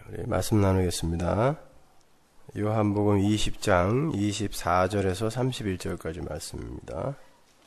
우리 말씀 나누겠습니다. 요한복음 20장 24절에서 31절까지 말씀입니다.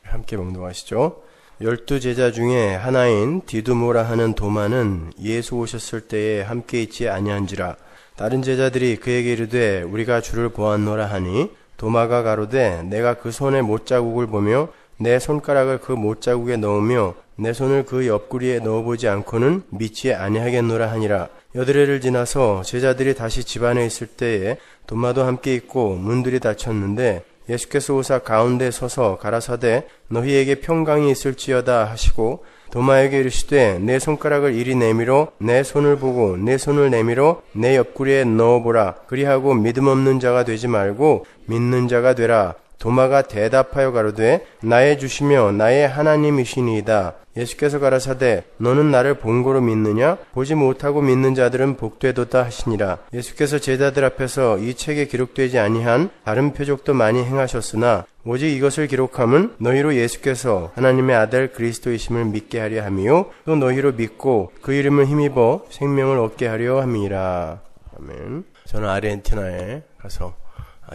함께 봉독하시죠. 12제자 중에 하나인 디두모라 하는 도마는 예수 오셨을 때에 함께 있지 아니한지라. 다른 제자들이 그에게 이르되 우리가 주를 보았노라 하니 도마가 가로되 내가 그 손의 못자국을 보며 내 손가락을 그 못자국에 넣으며 내 손을 그 옆구리에 넣어보지 않고는 믿지 아니하겠노라 하니라. 여드레를 지나서 제자들이 다시 집안에 있을 때에 도마도 함께 있고 문들이 닫혔는데 예수께서 오사 가운데 서서 가라사대 너희에게 평강이 있을지어다 하시고 도마에게 이르시되 내 손가락을 이리 내밀어 내 손을 보고 내 손을 내밀어 내 옆구리에 넣어보라. 그리하고 믿음 없는 자가 되지 말고 믿는 자가 되라. 도마가 대답하여 가로되 나의 주시며 나의 하나님이시니이다. 예수께서 가라사대 너는 나를 본고로 믿느냐? 보지 못하고 믿는 자들은 복되도다 하시니라. 예수께서 제자들 앞에서 이 책에 기록되지 아니한 다른 표적도 많이 행하셨으나 오직 이것을 기록함은 너희로 예수께서 하나님의 아들 그리스도이심을 믿게 하려 함이요 또 너희로 믿고 그 이름을 힘입어 생명을 얻게 하려 함이라. 아멘. 저는 아르헨티나에 가서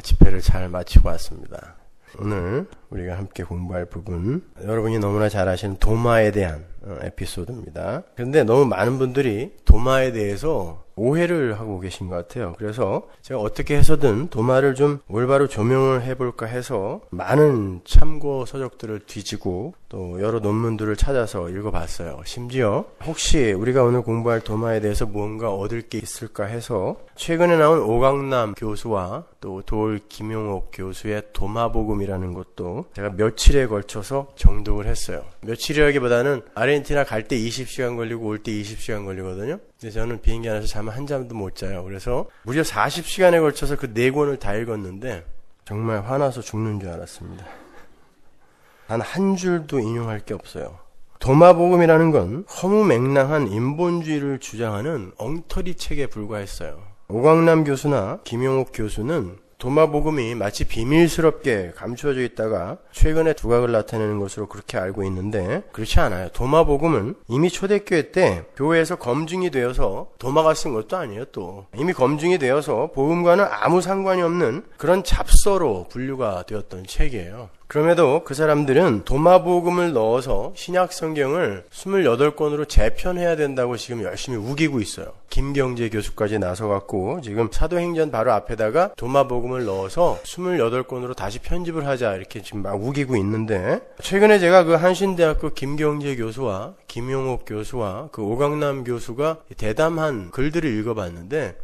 집회를 잘 마치고 왔습니다. 오늘 우리가 함께 공부할 부분, 여러분이 너무나 잘 아시는 도마에 대한 에피소드입니다. 그런데 너무 많은 분들이 도마에 대해서 오해를 하고 계신 것 같아요. 그래서 제가 어떻게 해서든 도마를 좀 올바로 조명을 해볼까 해서 많은 참고 서적들을 뒤지고 또 여러 논문들을 찾아서 읽어봤어요. 심지어 혹시 우리가 오늘 공부할 도마에 대해서 무언가 얻을 게 있을까 해서 최근에 나온 오강남 교수와 또 도올 김용옥 교수의 도마복음이라는 것도 제가 며칠에 걸쳐서 정독을 했어요. 며칠이라기보다는 아르헨티나 갈 때 20시간 걸리고 올 때 20시간 걸리거든요. 근데 저는 비행기 안에서 잠을 한 잠도 못 자요. 그래서 무려 40시간에 걸쳐서 그 4권을 다 읽었는데 정말 화나서 죽는 줄 알았습니다. 단 한 줄도 인용할 게 없어요. 도마복음이라는 건 허무맹랑한 인본주의를 주장하는 엉터리 책에 불과했어요. 오광남 교수나 김용옥 교수는 도마복음이 마치 비밀스럽게 감추어져 있다가 최근에 두각을 나타내는 것으로 그렇게 알고 있는데 그렇지 않아요. 도마복음은 이미 초대교회 때 교회에서 검증이 되어서 도마가 쓴 것도 아니에요. 또 이미 검증이 되어서 복음과는 아무 상관이 없는 그런 잡서로 분류가 되었던 책이에요. 그럼에도 그 사람들은 도마복음을 넣어서 신약성경을 28권으로 재편해야 된다고 지금 열심히 우기고 있어요. 김경재 교수까지 나서갖고 지금 사도행전 바로 앞에다가 도마복음을 넣어서 28권으로 다시 편집을 하자 이렇게 지금 막 우기고 있는데 최근에 제가 그 한신대학교 김경재 교수와 김용옥 교수와 그 오강남 교수가 대담한 글들을 읽어봤는데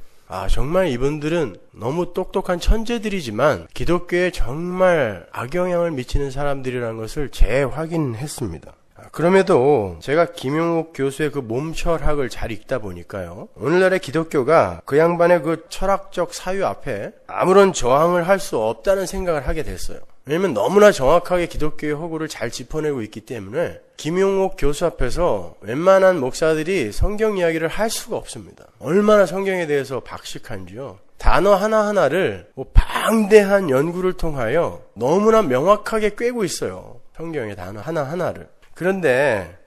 정말 이분들은 너무 똑똑한 천재들이지만 기독교에 정말 악영향을 미치는 사람들이라는 것을 재확인했습니다. 그럼에도 제가 김용옥 교수의 그 몸철학을 잘 읽다 보니까요. 오늘날의 기독교가 그 양반의 그 철학적 사유 앞에 아무런 저항을 할 수 없다는 생각을 하게 됐어요. 왜냐면 너무나 정확하게 기독교의 허구를 잘 짚어내고 있기 때문에 김용옥 교수 앞에서 웬만한 목사들이 성경 이야기를 할 수가 없습니다. 얼마나 성경에 대해서 박식한지요. 단어 하나하나를 방대한 연구를 통하여 너무나 명확하게 꿰고 있어요. 성경의 단어 하나하나를. 그런데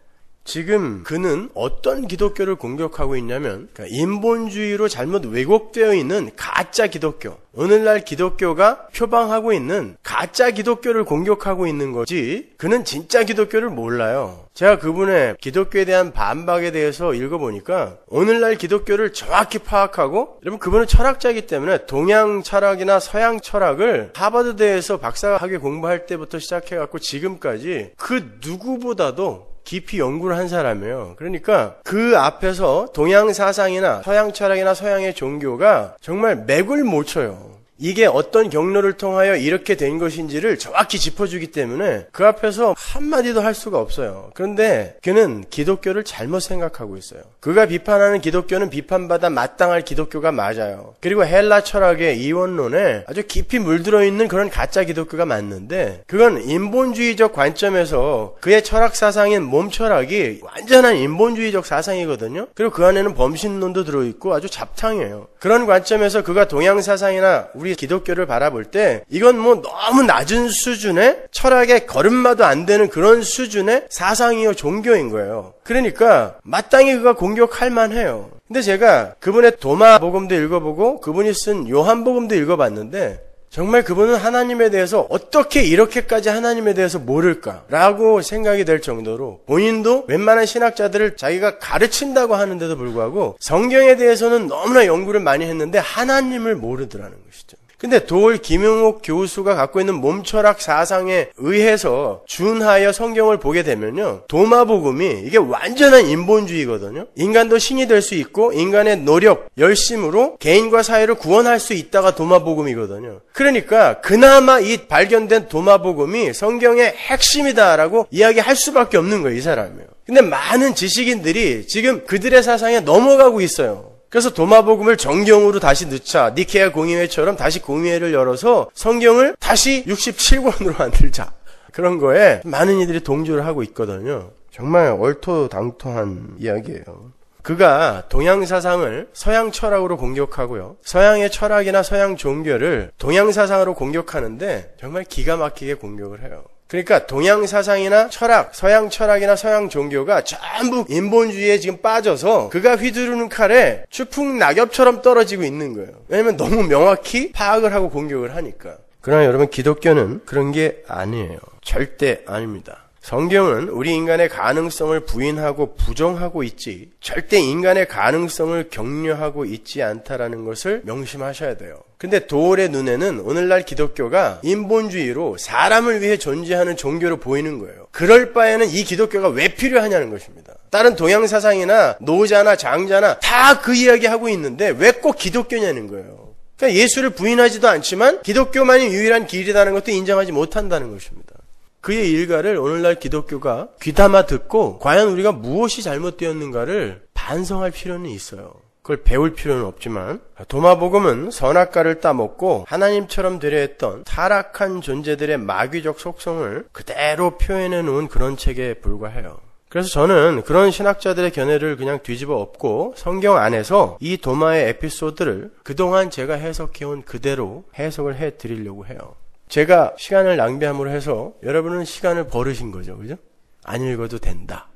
지금 그는 어떤 기독교를 공격하고 있냐면 인본주의로 잘못 왜곡되어 있는 가짜 기독교, 오늘날 기독교가 표방하고 있는 가짜 기독교를 공격하고 있는 거지 그는 진짜 기독교를 몰라요. 제가 그분의 기독교에 대한 반박에 대해서 읽어보니까 오늘날 기독교를 정확히 파악하고, 여러분 그분은 철학자이기 때문에 동양 철학이나 서양 철학을 하버드대에서 박사학위 공부할 때부터 시작해갖고 지금까지 그 누구보다도 깊이 연구를 한 사람이에요. 그러니까 그 앞에서 동양 사상이나 서양 철학이나 서양의 종교가 정말 맥을 못 쳐요. 이게 어떤 경로를 통하여 이렇게 된 것인지를 정확히 짚어주기 때문에 그 앞에서 한마디도 할 수가 없어요. 그런데 그는 기독교를 잘못 생각하고 있어요. 그가 비판하는 기독교는 비판받아 마땅할 기독교가 맞아요. 그리고 헬라 철학의 이원론에 아주 깊이 물들어 있는 그런 가짜 기독교가 맞는데 그건 인본주의적 관점에서 그의 철학 사상인 몸철학이 완전한 인본주의적 사상이거든요. 그리고 그 안에는 범신론도 들어있고 아주 잡탕이에요. 그런 관점에서 그가 동양 사상이나 우리 우리 기독교를 바라볼 때 이건 뭐 너무 낮은 수준의 철학의 걸음마도 안 되는 그런 수준의 사상이요 종교인 거예요. 그러니까 마땅히 그가 공격할 만해요. 근데 제가 그분의 도마복음도 읽어보고 그분이 쓴 요한복음도 읽어봤는데 정말 그분은 하나님에 대해서 어떻게 이렇게까지 하나님에 대해서 모를까라고 생각이 될 정도로 본인도 웬만한 신학자들을 자기가 가르친다고 하는데도 불구하고 성경에 대해서는 너무나 연구를 많이 했는데 하나님을 모르더라는 것이죠. 근데 도올 김용옥 교수가 갖고 있는 몸철학 사상에 의해서 준하여 성경을 보게 되면요, 도마복음이 이게 완전한 인본주의거든요. 인간도 신이 될 수 있고 인간의 노력, 열심으로 개인과 사회를 구원할 수 있다가 도마복음이거든요. 그러니까 그나마 이 발견된 도마복음이 성경의 핵심이다라고 이야기할 수밖에 없는 거예요, 이 사람이요. 근데 많은 지식인들이 지금 그들의 사상에 넘어가고 있어요. 그래서 도마복음을 정경으로 다시 넣자, 니케아 공의회처럼 다시 공의회를 열어서 성경을 다시 67권으로 만들자, 그런 거에 많은 이들이 동조를 하고 있거든요. 정말 얼토당토한 이야기예요. 그가 동양 사상을 서양 철학으로 공격하고요, 서양의 철학이나 서양 종교를 동양 사상으로 공격하는데 정말 기가 막히게 공격을 해요. 그러니까 동양 사상이나 철학, 서양 철학이나 서양 종교가 전부 인본주의에 지금 빠져서 그가 휘두르는 칼에 추풍 낙엽처럼 떨어지고 있는 거예요. 왜냐면 너무 명확히 파악을 하고 공격을 하니까. 그러나 여러분, 기독교는 그런 게 아니에요. 절대 아닙니다. 성경은 우리 인간의 가능성을 부인하고 부정하고 있지 절대 인간의 가능성을 격려하고 있지 않다라는 것을 명심하셔야 돼요. 근데 도올의 눈에는 오늘날 기독교가 인본주의로 사람을 위해 존재하는 종교로 보이는 거예요. 그럴 바에는 이 기독교가 왜 필요하냐는 것입니다. 다른 동양 사상이나 노자나 장자나 다 그 이야기 하고 있는데 왜 꼭 기독교냐는 거예요. 그러니까 예수를 부인하지도 않지만 기독교만이 유일한 길이라는 것도 인정하지 못한다는 것입니다. 그의 일가를 오늘날 기독교가 귀담아 듣고 과연 우리가 무엇이 잘못되었는가를 반성할 필요는 있어요. 그걸 배울 필요는 없지만, 도마복음은 선악과를 따먹고 하나님처럼 되려 했던 타락한 존재들의 마귀적 속성을 그대로 표현해 놓은 그런 책에 불과해요. 그래서 저는 그런 신학자들의 견해를 그냥 뒤집어 엎고 성경 안에서 이 도마의 에피소드를 그동안 제가 해석해온 그대로 해석을 해드리려고 해요. 제가 시간을 낭비함으로 해서 여러분은 시간을 버르신 거죠. 그죠? 안 읽어도 된다.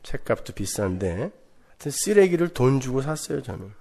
책값도 비싼데 하여튼 쓰레기를 돈 주고 샀어요, 저는.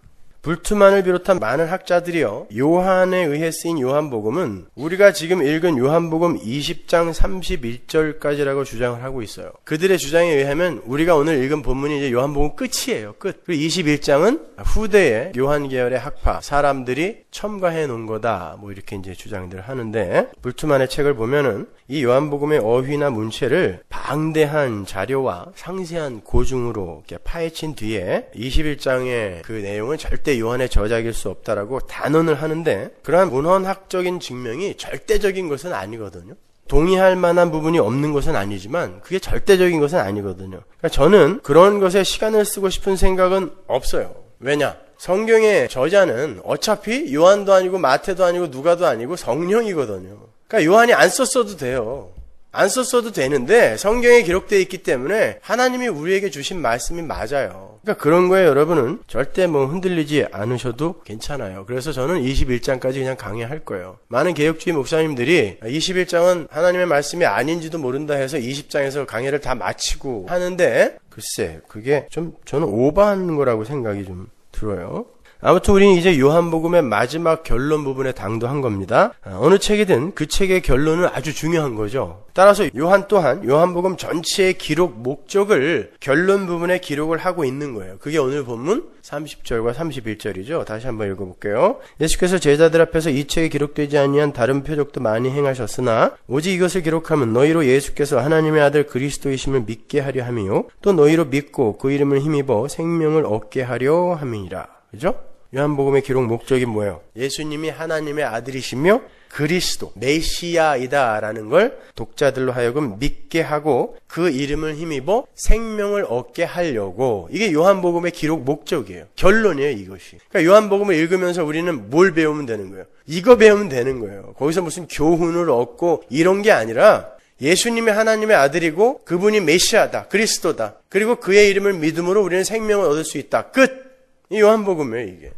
불트만을 비롯한 많은 학자들이요, 요한에 의해 쓰인 요한복음은 우리가 지금 읽은 요한복음 20장 31절까지라고 주장을 하고 있어요. 그들의 주장에 의하면 우리가 오늘 읽은 본문이 이제 요한복음 끝이에요. 끝. 그리고 21장은 후대의 요한 계열의 학파 사람들이 첨가해 놓은 거다, 뭐 이렇게 이제 주장들을 하는데, 불트만의 책을 보면은 이 요한복음의 어휘나 문체를 방대한 자료와 상세한 고증으로 이렇게 파헤친 뒤에 21장의 그 내용은 절대 요한의 저작일 수 없다라고 단언을 하는데, 그러한 문헌학적인 증명이 절대적인 것은 아니거든요. 동의할 만한 부분이 없는 것은 아니지만 그게 절대적인 것은 아니거든요. 그러니까 저는 그런 것에 시간을 쓰고 싶은 생각은 없어요. 왜냐? 성경의 저자는 어차피 요한도 아니고 마태도 아니고 누가도 아니고 성령이거든요. 그러니까 요한이 안 썼어도 돼요. 안 썼어도 되는데 성경에 기록되어 있기 때문에 하나님이 우리에게 주신 말씀이 맞아요. 그러니까 그런 거에 여러분은 절대 흔들리지 않으셔도 괜찮아요. 그래서 저는 21장까지 그냥 강의할 거예요. 많은 개혁주의 목사님들이 21장은 하나님의 말씀이 아닌지도 모른다 해서 20장에서 강의를 다 마치고 하는데, 글쎄 그게 좀 저는 오버하는 거라고 생각이 좀 들어요. 아무튼 우리는 이제 요한복음의 마지막 결론 부분에 당도한 겁니다. 어느 책이든 그 책의 결론은 아주 중요한 거죠. 따라서 요한 또한 요한복음 전체의 기록 목적을 결론 부분에 기록을 하고 있는 거예요. 그게 오늘 본문 30절과 31절이죠. 다시 한번 읽어볼게요. 예수께서 제자들 앞에서 이 책에 기록되지 아니한 다른 표적도 많이 행하셨으나 오직 이것을 기록하면 너희로 예수께서 하나님의 아들 그리스도이심을 믿게 하려 함이요 또 너희로 믿고 그 이름을 힘입어 생명을 얻게 하려 함이니라. 그죠? 요한복음의 기록 목적이 뭐예요? 예수님이 하나님의 아들이시며 그리스도, 메시아이다라는 걸 독자들로 하여금 믿게 하고 그 이름을 힘입어 생명을 얻게 하려고, 이게 요한복음의 기록 목적이에요. 결론이에요, 이것이. 그러니까 요한복음을 읽으면서 우리는 뭘 배우면 되는 거예요? 이거 배우면 되는 거예요. 거기서 무슨 교훈을 얻고 이런 게 아니라 예수님이 하나님의 아들이고 그분이 메시아다, 그리스도다. 그리고 그의 이름을 믿음으로 우리는 생명을 얻을 수 있다. 끝! 이 요한복음이에요, 이게.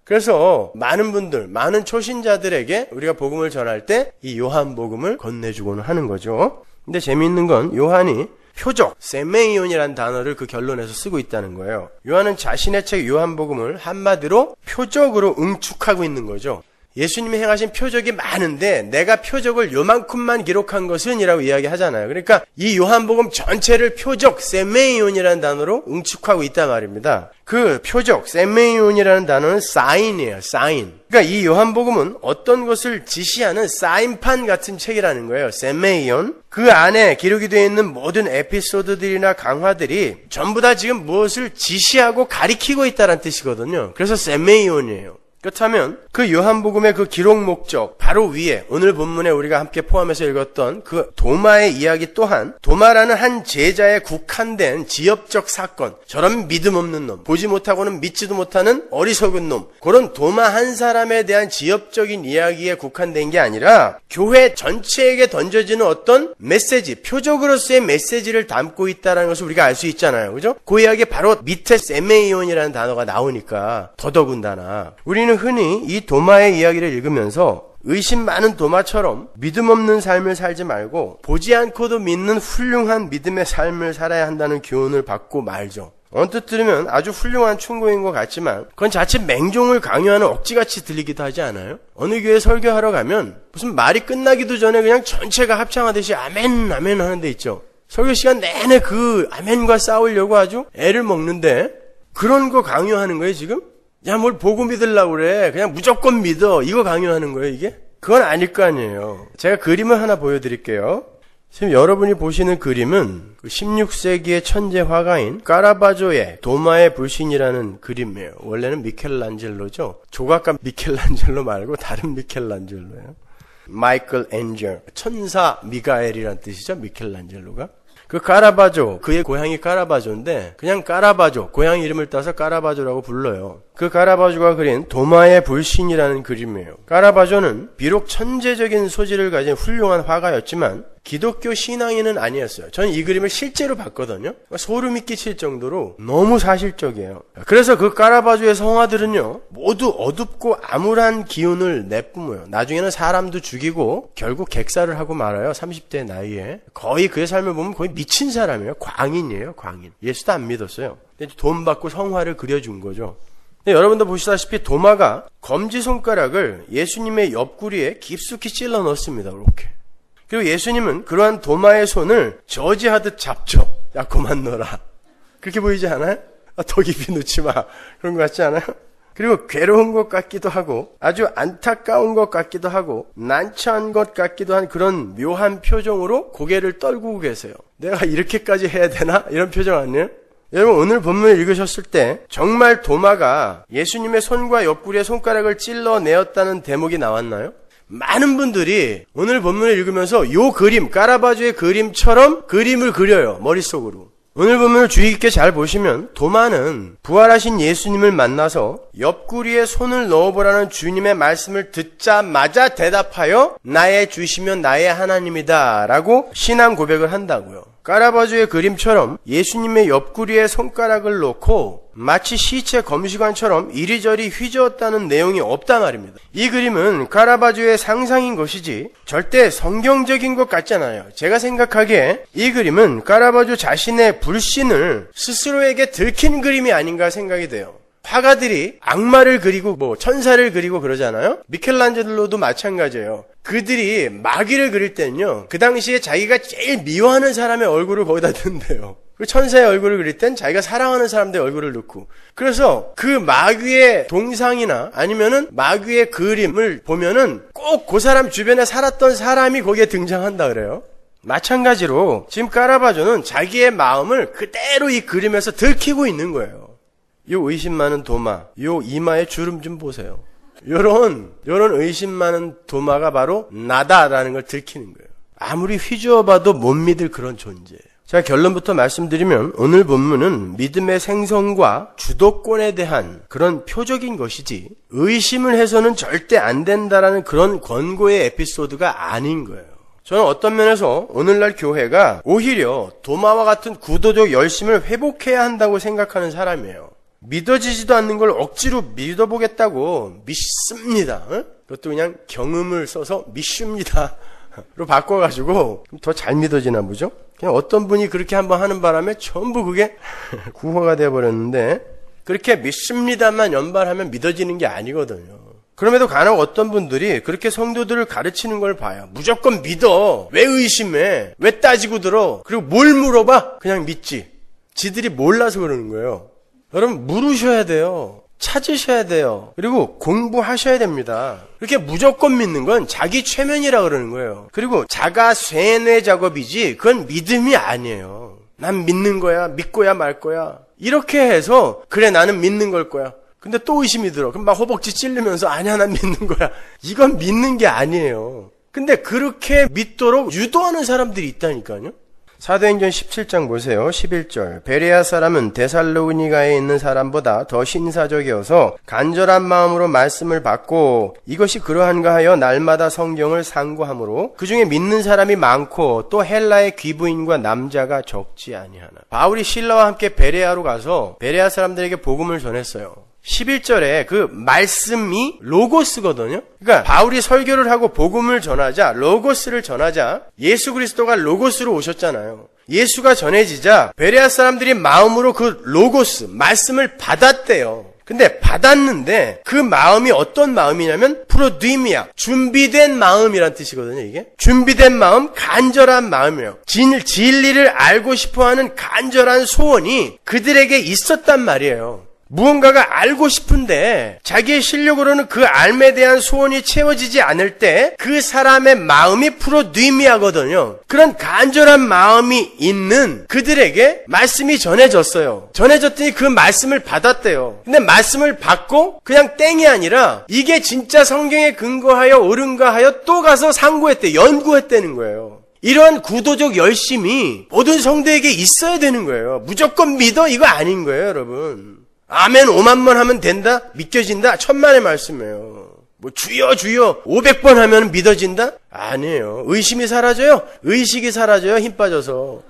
그래서 많은 분들, 많은 초신자들에게 우리가 복음을 전할 때 이 요한복음을 건네주고는 하는 거죠. 근데 재미있는 건 요한이 표적, 세메이온이라는 단어를 그 결론에서 쓰고 있다는 거예요. 요한은 자신의 책 요한복음을 한마디로 표적으로 응축하고 있는 거죠. 예수님이 행하신 표적이 많은데 내가 표적을 요만큼만 기록한 것은 이라고 이야기하잖아요. 그러니까 이 요한복음 전체를 표적, 세메이온이라는 단어로 응축하고 있단 말입니다. 그 표적, 세메이온이라는 단어는 사인이에요. 사인. 그러니까 이 요한복음은 어떤 것을 지시하는 사인판 같은 책이라는 거예요. 세메이온. 그 안에 기록이 되어 있는 모든 에피소드들이나 강화들이 전부 다 지금 무엇을 지시하고 가리키고 있다는 뜻이거든요. 그래서 세메이온이에요. 그렇다면 그 요한복음의 그 기록 목적 바로 위에 오늘 본문에 우리가 함께 포함해서 읽었던 그 도마의 이야기 또한 도마라는 한 제자에 국한된 지역적 사건, 저런 믿음 없는 놈, 보지 못하고는 믿지도 못하는 어리석은 놈, 그런 도마 한 사람에 대한 지역적인 이야기에 국한된 게 아니라 교회 전체에게 던져지는 어떤 메시지, 표적으로서의 메시지를 담고 있다는 것을 우리가 알 수 있잖아요. 그죠? 그 이야기 바로 밑에 세메이온이라는 단어가 나오니까 더더군다나 우리는 흔히 이 도마의 이야기를 읽으면서 의심 많은 도마처럼 믿음 없는 삶을 살지 말고 보지 않고도 믿는 훌륭한 믿음의 삶을 살아야 한다는 교훈을 받고 말죠. 언뜻 들으면 아주 훌륭한 충고인 것 같지만 그건 자칫 맹종을 강요하는 억지같이 들리기도 하지 않아요? 어느 교회 설교하러 가면 무슨 말이 끝나기도 전에 그냥 전체가 합창하듯이 아멘 아멘 하는 데 있죠. 설교 시간 내내 그 아멘과 싸우려고 아주 애를 먹는데 그런 거 강요하는 거예요 지금? 야, 뭘 보고 믿으려고 그래. 그냥 무조건 믿어. 이거 강요하는 거예요, 이게? 그건 아닐 거 아니에요. 제가 그림을 하나 보여드릴게요. 지금 여러분이 보시는 그림은 16세기의 천재 화가인 까라바조의 도마의 불신이라는 그림이에요. 원래는 미켈란젤로죠. 조각가 미켈란젤로 말고 다른 미켈란젤로예요. 마이클 엔젤, 천사 미가엘이라는 뜻이죠, 미켈란젤로가. 그 까라바조, 그의 고향이 까라바조인데 그냥 까라바조, 고향 이름을 따서 까라바조라고 불러요. 그 까라바조가 그린 도마의 불신이라는 그림이에요. 까라바조는 비록 천재적인 소질을 가진 훌륭한 화가였지만 기독교 신앙인은 아니었어요. 저는 이 그림을 실제로 봤거든요. 소름이 끼칠 정도로 너무 사실적이에요. 그래서 그 까라바조의 성화들은요, 모두 어둡고 암울한 기운을 내뿜어요. 나중에는 사람도 죽이고 결국 객사를 하고 말아요. 30대 나이에. 거의 그의 삶을 보면 거의 미친 사람이에요. 광인이에요. 광인. 예수도 안 믿었어요. 돈 받고 성화를 그려준 거죠. 여러분도 보시다시피 도마가 검지손가락을 예수님의 옆구리에 깊숙이 찔러 넣습니다. 이렇게. 그리고 예수님은 그러한 도마의 손을 저지하듯 잡죠. 야, 그만 넣어라. 그렇게 보이지 않아요? 더 깊이 넣지 마. 그런 것 같지 않아요? 그리고 괴로운 것 같기도 하고 아주 안타까운 것 같기도 하고 난처한 것 같기도 한 그런 묘한 표정으로 고개를 떨구고 계세요. 내가 이렇게까지 해야 되나? 이런 표정 아니에요? 여러분 오늘 본문을 읽으셨을 때 정말 도마가 예수님의 손과 옆구리에 손가락을 찔러내었다는 대목이 나왔나요? 많은 분들이 오늘 본문을 읽으면서 요 그림, 까라바조의 그림처럼 그림을 그려요. 머릿속으로. 오늘 본문을 주의 깊게 잘 보시면 도마는 부활하신 예수님을 만나서 옆구리에 손을 넣어보라는 주님의 말씀을 듣자마자 대답하여 나의 주시면 나의 하나님이다 라고 신앙 고백을 한다고요. 까라바조의 그림처럼 예수님의 옆구리에 손가락을 놓고 마치 시체 검시관처럼 이리저리 휘저었다는 내용이 없단 말입니다. 이 그림은 까라바조의 상상인 것이지 절대 성경적인 것 같잖아요. 제가 생각하기에 이 그림은 까라바조 자신의 불신을 스스로에게 들킨 그림이 아닌가 생각이 돼요. 화가들이 악마를 그리고 천사를 그리고 그러잖아요. 미켈란젤로도 마찬가지예요. 그들이 마귀를 그릴 때는요, 그 당시에 자기가 제일 미워하는 사람의 얼굴을 거기다 넣는데요. 그 천사의 얼굴을 그릴 땐 자기가 사랑하는 사람들의 얼굴을 넣고, 그래서 그 마귀의 동상이나 아니면은 마귀의 그림을 보면은 꼭 그 사람 주변에 살았던 사람이 거기에 등장한다 그래요. 마찬가지로 지금 까라바조는 자기의 마음을 그대로 이 그림에서 들키고 있는 거예요. 요 의심 많은 도마, 요 이마에 주름 좀 보세요. 요런 의심 많은 도마가 바로 나다라는 걸 들키는 거예요. 아무리 휘저어봐도 못 믿을 그런 존재예요. 자, 결론부터 말씀드리면 오늘 본문은 믿음의 생성과 주도권에 대한 그런 표적인 것이지 의심을 해서는 절대 안 된다라는 그런 권고의 에피소드가 아닌 거예요. 저는 어떤 면에서 오늘날 교회가 오히려 도마와 같은 구도적 열심을 회복해야 한다고 생각하는 사람이에요. 믿어지지도 않는 걸 억지로 믿어보겠다고 믿습니다. 그것도 그냥 경음을 써서 믿습니다 로 바꿔가지고 더 잘 믿어지나 보죠. 그냥 어떤 분이 그렇게 한번 하는 바람에 전부 그게 구호가 되어버렸는데, 그렇게 믿습니다만 연발하면 믿어지는 게 아니거든요. 그럼에도 간혹 어떤 분들이 그렇게 성도들을 가르치는 걸 봐요. 무조건 믿어. 왜 의심해? 왜 따지고 들어? 그리고 뭘 물어봐? 그냥 믿지. 지들이 몰라서 그러는 거예요. 여러분, 물으셔야 돼요. 찾으셔야 돼요. 그리고 공부하셔야 됩니다. 그렇게 무조건 믿는 건 자기 최면이라 그러는 거예요. 그리고 자가 쇠뇌 작업이지 그건 믿음이 아니에요. 난 믿는 거야. 믿고야 말 거야. 이렇게 해서 그래 나는 믿는 걸 거야. 근데 또 의심이 들어. 그럼 막 허벅지 찔르면서 아니야 난 믿는 거야. 이건 믿는 게 아니에요. 근데 그렇게 믿도록 유도하는 사람들이 있다니까요. 사도행전 17장 보세요. 11절. 베레아 사람은 데살로니가에 있는 사람보다 더 신사적이어서 간절한 마음으로 말씀을 받고 이것이 그러한가 하여 날마다 성경을 상고하므로 그중에 믿는 사람이 많고 또 헬라의 귀부인과 남자가 적지 아니하나. 바울이 실라와 함께 베레아로 가서 베레아 사람들에게 복음을 전했어요. 11절에 그 말씀이 로고스거든요. 그러니까 바울이 설교를 하고 복음을 전하자, 로고스를 전하자, 예수 그리스도가 로고스로 오셨잖아요. 예수가 전해지자 베레아 사람들이 마음으로 그 로고스, 말씀을 받았대요. 근데 받았는데 그 마음이 어떤 마음이냐면 프로디미아, 준비된 마음이란 뜻이거든요. 이게 준비된 마음, 간절한 마음이에요. 진리를 알고 싶어하는 간절한 소원이 그들에게 있었단 말이에요. 무언가가 알고 싶은데 자기의 실력으로는 그 알에 대한 소원이 채워지지 않을 때 그 사람의 마음이 프로디미아거든요. 그런 간절한 마음이 있는 그들에게 말씀이 전해졌어요. 전해졌더니 그 말씀을 받았대요. 근데 말씀을 받고 그냥 땡이 아니라 이게 진짜 성경에 근거하여 옳은가 하여 또 가서 상고했대, 연구했다는 거예요. 이런 구도적 열심이 모든 성도에게 있어야 되는 거예요. 무조건 믿어 이거 아닌 거예요, 여러분. 아멘 5만 번 하면 된다? 믿겨진다? 천만의 말씀이에요. 뭐 주여 주여 500번 하면 믿어진다? 아니에요. 의심이 사라져요? 의식이 사라져요? 힘 빠져서.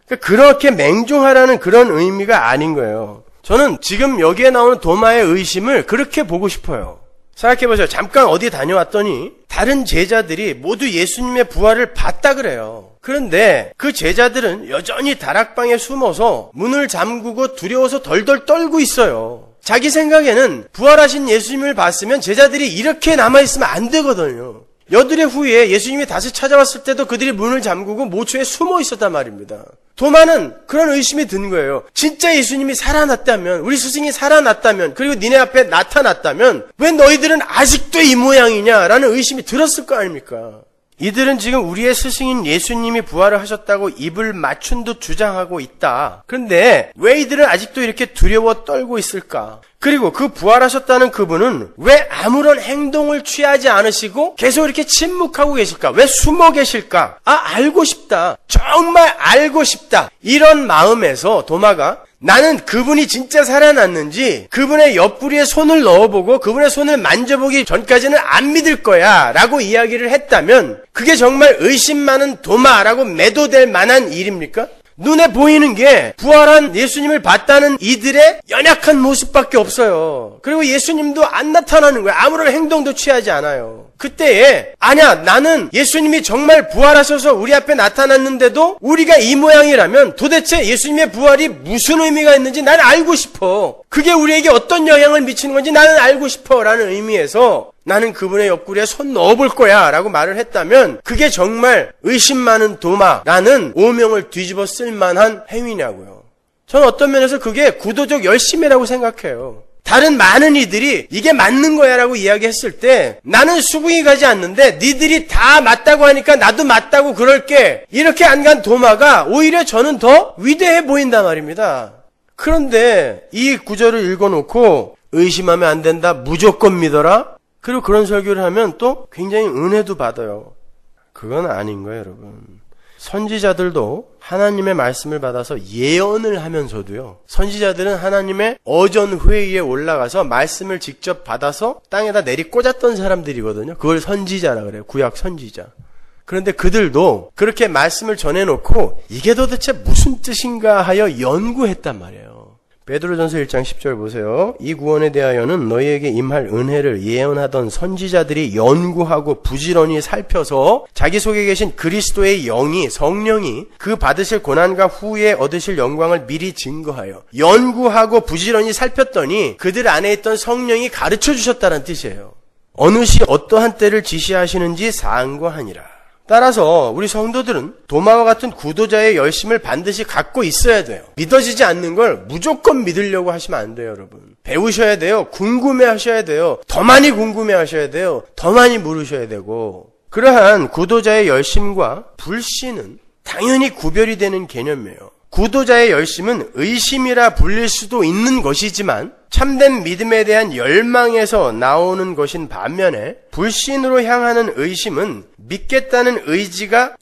그러니까 그렇게 맹종하라는 그런 의미가 아닌 거예요. 저는 지금 여기에 나오는 도마의 의심을 그렇게 보고 싶어요. 생각해보세요. 잠깐 어디 다녀왔더니 다른 제자들이 모두 예수님의 부활을 봤다 그래요. 그런데 그 제자들은 여전히 다락방에 숨어서 문을 잠그고 두려워서 덜덜 떨고 있어요. 자기 생각에는 부활하신 예수님을 봤으면 제자들이 이렇게 남아있으면 안 되거든요. 여드레 후에 예수님이 다시 찾아왔을 때도 그들이 문을 잠그고 모초에 숨어 있었단 말입니다. 도마는 그런 의심이 든 거예요. 진짜 예수님이 살아났다면, 우리 스승이 살아났다면, 그리고 니네 앞에 나타났다면 왜 너희들은 아직도 이 모양이냐라는 의심이 들었을 거 아닙니까? 이들은 지금 우리의 스승인 예수님이 부활을 하셨다고 입을 맞춘 듯 주장하고 있다. 그런데 왜 이들은 아직도 이렇게 두려워 떨고 있을까? 그리고 그 부활하셨다는 그분은 왜 아무런 행동을 취하지 않으시고 계속 이렇게 침묵하고 계실까? 왜 숨어 계실까? 알고 싶다. 정말 알고 싶다. 이런 마음에서 도마가 나는 그분이 진짜 살아났는지 그분의 옆구리에 손을 넣어보고 그분의 손을 만져보기 전까지는 안 믿을 거야 라고 이야기를 했다면 그게 정말 의심 많은 도마라고 매도될 만한 일입니까? 눈에 보이는 게 부활한 예수님을 봤다는 이들의 연약한 모습밖에 없어요. 그리고 예수님도 안 나타나는 거예요. 아무런 행동도 취하지 않아요. 그때에 아니야 나는 예수님이 정말 부활하셔서 우리 앞에 나타났는데도 우리가 이 모양이라면 도대체 예수님의 부활이 무슨 의미가 있는지 나는 알고 싶어. 그게 우리에게 어떤 영향을 미치는 건지 나는 알고 싶어 라는 의미에서 나는 그분의 옆구리에 손 넣어볼 거야 라고 말을 했다면 그게 정말 의심 많은 도마라는 오명을 뒤집어 쓸만한 행위냐고요. 저는 어떤 면에서 그게 구도적 열심이라고 생각해요. 다른 많은 이들이 이게 맞는 거야 라고 이야기했을 때 나는 수긍이 가지 않는데 니들이 다 맞다고 하니까 나도 맞다고 그럴게 이렇게 안 간 도마가 오히려 저는 더 위대해 보인단 말입니다. 그런데 이 구절을 읽어놓고 의심하면 안 된다, 무조건 믿어라, 그리고 그런 설교를 하면 또 굉장히 은혜도 받아요. 그건 아닌 거예요, 여러분. 선지자들도 하나님의 말씀을 받아서 예언을 하면서도요, 선지자들은 하나님의 어전회의에 올라가서 말씀을 직접 받아서 땅에다 내리 꽂았던 사람들이거든요. 그걸 선지자라 그래요. 구약 선지자. 그런데 그들도 그렇게 말씀을 전해놓고 이게 도대체 무슨 뜻인가 하여 연구했단 말이에요. 베드로전서 1장 10절 보세요. 이 구원에 대하여는 너희에게 임할 은혜를 예언하던 선지자들이 연구하고 부지런히 살펴서 자기 속에 계신 그리스도의 영이 성령이 그 받으실 고난과 후에 얻으실 영광을 미리 증거하여 연구하고 부지런히 살폈더니 그들 안에 있던 성령이 가르쳐 주셨다는 뜻이에요. 어느 시 어떠한 때를 지시하시는지 상고하니라. 따라서 우리 성도들은 도마와 같은 구도자의 열심을 반드시 갖고 있어야 돼요. 믿어지지 않는 걸 무조건 믿으려고 하시면 안 돼요, 여러분. 배우셔야 돼요. 궁금해하셔야 돼요. 더 많이 궁금해하셔야 돼요. 더 많이 물으셔야 되고. 그러한 구도자의 열심과 불신은 당연히 구별이 되는 개념이에요. 구도자의 열심은 의심이라 불릴 수도 있는 것이지만 참된 믿음에 대한 열망에서 나오는 것인 반면에 불신으로 향하는 의심은 믿겠다는 의지가